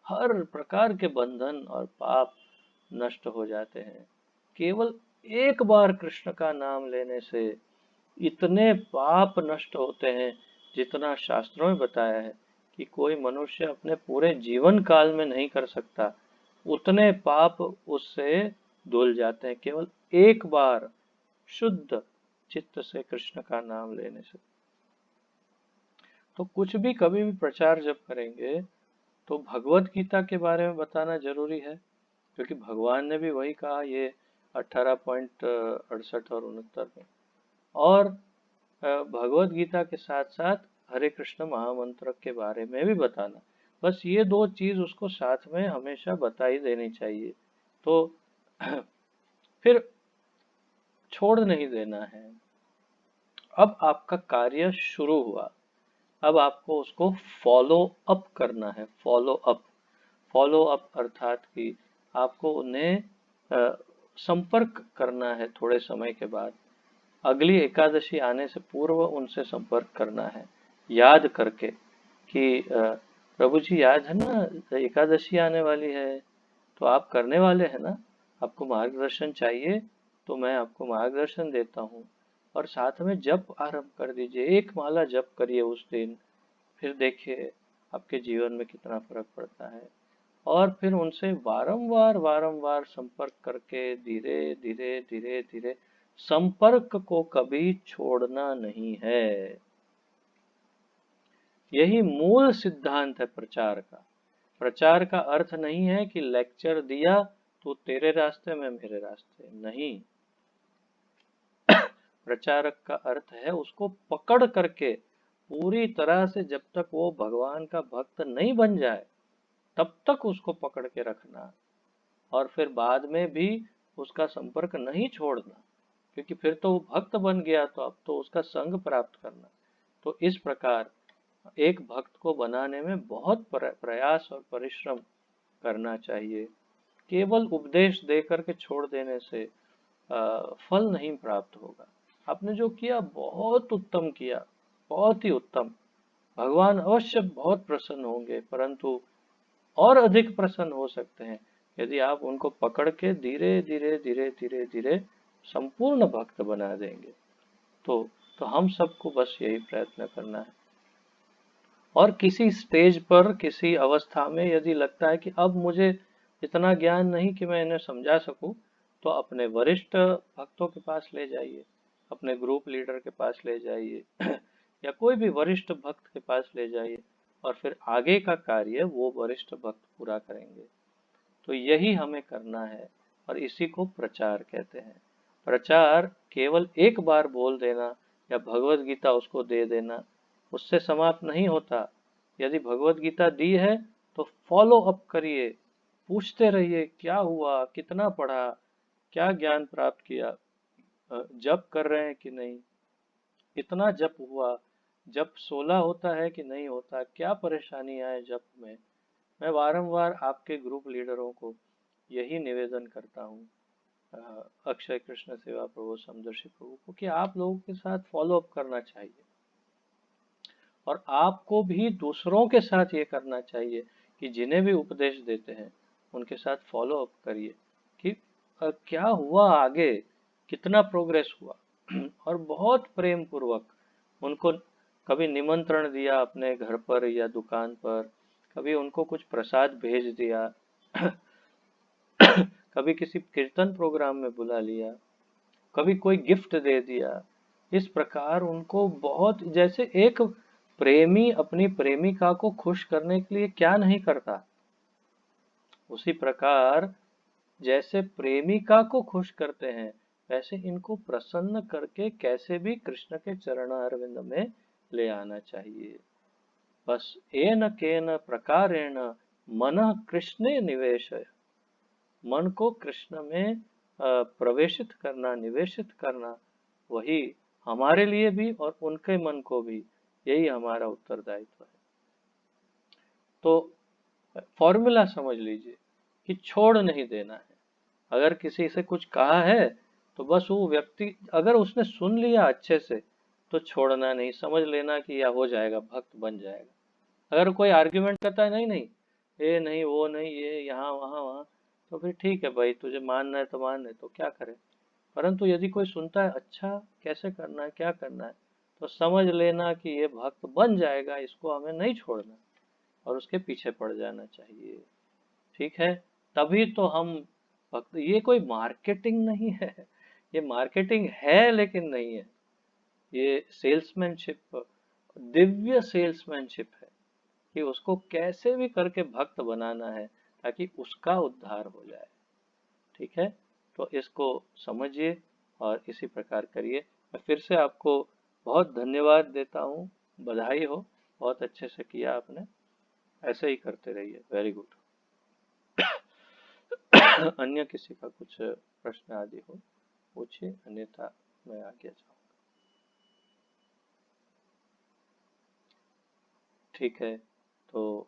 हर प्रकार के बंधन और पाप नष्ट हो जाते हैं। केवल एक बार कृष्ण का नाम लेने से इतने पाप नष्ट होते हैं जितना शास्त्रों में बताया है कि कोई मनुष्य अपने पूरे जीवन काल में नहीं कर सकता, उतने पाप उससे धुल जाते हैं केवल एक बार शुद्ध चित्त से कृष्ण का नाम लेने से। तो कुछ भी कभी भी प्रचार जब करेंगे तो भगवत गीता के बारे में बताना जरूरी है, क्योंकि भगवान ने भी वही कहा ये 18.68 और 69 में। और भगवत गीता के साथ साथ हरे कृष्ण महामंत्र के बारे में भी बताना, बस ये दो चीज उसको साथ में हमेशा बताई देनी चाहिए। तो फिर छोड़ नहीं देना है। अब आपका कार्य शुरू हुआ, अब आपको उसको फॉलो अप करना है। फॉलो अप अर्थात कि आपको उन्हें संपर्क करना है थोड़े समय के बाद, अगली एकादशी आने से पूर्व उनसे संपर्क करना है, याद करके कि प्रभु जी याद है ना एकादशी आने वाली है, तो आप करने वाले हैं ना, आपको मार्गदर्शन चाहिए तो मैं आपको मार्गदर्शन देता हूँ। और साथ में जप आरंभ कर दीजिए, एक माला जप करिए उस दिन, फिर देखिए आपके जीवन में कितना फर्क पड़ता है। और फिर उनसे वारंवार संपर्क करके धीरे धीरे धीरे धीरे संपर्क को कभी छोड़ना नहीं है। यही मूल सिद्धांत है प्रचार का। प्रचार का अर्थ नहीं है कि लेक्चर दिया तो तेरे रास्ते में मेरे रास्ते, नहीं। प्रचारक का अर्थ है उसको पकड़ करके पूरी तरह से जब तक वो भगवान का भक्त नहीं बन जाए तब तक उसको पकड़ के रखना, और फिर बाद में भी उसका संपर्क नहीं छोड़ना, क्योंकि फिर तो वो भक्त बन गया तो अब तो उसका संग प्राप्त करना। तो इस प्रकार एक भक्त को बनाने में बहुत प्रयास और परिश्रम करना चाहिए। केवल उपदेश दे करके छोड़ देने से फल नहीं प्राप्त होगा। आपने जो किया बहुत उत्तम किया, बहुत ही उत्तम। भगवान अवश्य बहुत प्रसन्न होंगे, परंतु और अधिक प्रसन्न हो सकते हैं यदि आप उनको पकड़ के धीरे धीरे धीरे धीरे धीरे संपूर्ण भक्त बना देंगे। तो हम सबको बस यही प्रयत्न करना है। और किसी स्टेज पर किसी अवस्था में यदि लगता है कि अब मुझे इतना ज्ञान नहीं कि मैं इन्हें समझा सकूं, तो अपने वरिष्ठ भक्तों के पास ले जाइए, अपने ग्रुप लीडर के पास ले जाइए या कोई भी वरिष्ठ भक्त के पास ले जाइए, और फिर आगे का कार्य वो वरिष्ठ भक्त पूरा करेंगे। तो यही हमें करना है और इसी को प्रचार कहते हैं। प्रचार केवल एक बार बोल देना या भगवत गीता उसको दे देना उससे समाप्त नहीं होता। यदि भगवत गीता दी है तो फॉलो अप करिए, पूछते रहिए क्या हुआ, कितना पढ़ा, क्या ज्ञान प्राप्त किया, जप कर रहे हैं कि नहीं, कितना जप हुआ, जप 16 होता है कि नहीं होता, क्या परेशानी आए जप में। मैं वारंवार आपके ग्रुप लीडरों को यही निवेदन करता हूँ, अक्षय कृष्ण सेवा प्रभु समदर्शी प्रभु को, कि आप लोगों के साथ फॉलो अप करना चाहिए। और आपको भी दूसरों के साथ ये करना चाहिए कि जिन्हें भी उपदेश देते हैं उनके साथ फॉलो अप करिए कि क्या हुआ आगे, कितना प्रोग्रेस हुआ और बहुत प्रेम पूर्वक उनको कभी निमंत्रण दिया अपने घर पर या दुकान पर, कभी उनको कुछ प्रसाद भेज दिया, कभी किसी कीर्तन प्रोग्राम में बुला लिया, कभी कोई गिफ्ट दे दिया। इस प्रकार उनको बहुत, जैसे एक प्रेमी अपनी प्रेमिका को खुश करने के लिए क्या नहीं करता, उसी प्रकार जैसे प्रेमिका को खुश करते हैं वैसे इनको प्रसन्न करके कैसे भी कृष्ण के चरण अरविंद में ले आना चाहिए। बस एन केन प्रकारेण मनः कृष्णे निवेशय, मन को कृष्ण में प्रवेशित करना, निवेशित करना, वही हमारे लिए भी और उनके मन को भी, यही हमारा उत्तरदायित्व है। तो फॉर्मूला समझ लीजिए कि छोड़ नहीं देना है। अगर किसी से कुछ कहा है तो बस वो व्यक्ति अगर उसने सुन लिया अच्छे से तो छोड़ना नहीं, समझ लेना कि यह हो जाएगा, भक्त बन जाएगा। अगर कोई आर्ग्यूमेंट करता है नहीं नहीं ये नहीं वो नहीं ये यहाँ वहाँ वहाँ, तो फिर ठीक है भाई, तुझे मानना है तो मान है, तो क्या करे। परंतु यदि कोई सुनता है अच्छा कैसे करना है क्या करना है, तो समझ लेना कि ये भक्त बन जाएगा, इसको हमें नहीं छोड़ना और उसके पीछे पड़ जाना चाहिए। ठीक है, तभी तो हम भक्त, ये कोई मार्केटिंग नहीं है, ये मार्केटिंग है लेकिन नहीं है, ये सेल्समैनशिप, दिव्य सेल्समैनशिप है कि उसको कैसे भी करके भक्त बनाना है ताकि उसका उद्धार हो जाए। ठीक है, तो इसको समझिए और इसी प्रकार करिए। मैं फिर से आपको बहुत धन्यवाद देता हूँ, बधाई हो, बहुत अच्छे से किया आपने, ऐसे ही करते रहिए, वेरी गुड। अन्य किसी का कुछ प्रश्न आदि हो पूछिए, अन्यथा मैं आगे जाऊँ। ठीक है, तो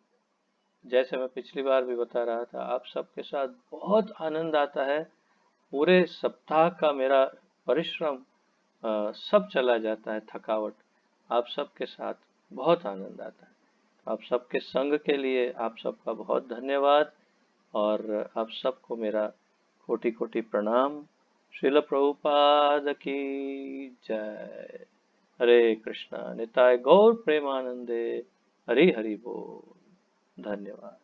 जैसे मैं पिछली बार भी बता रहा था, आप सबके साथ बहुत आनंद आता है। पूरे सप्ताह का मेरा परिश्रम सब चला जाता है, थकावट, आप सबके साथ बहुत आनंद आता है। आप सबके संग के लिए आप सबका बहुत धन्यवाद और आप सबको मेरा कोटि कोटि प्रणाम। श्रील प्रभुपाद की जय। हरे कृष्णा, निताय गौर प्रेमानंदे, हरि हरि बोल। धन्यवाद।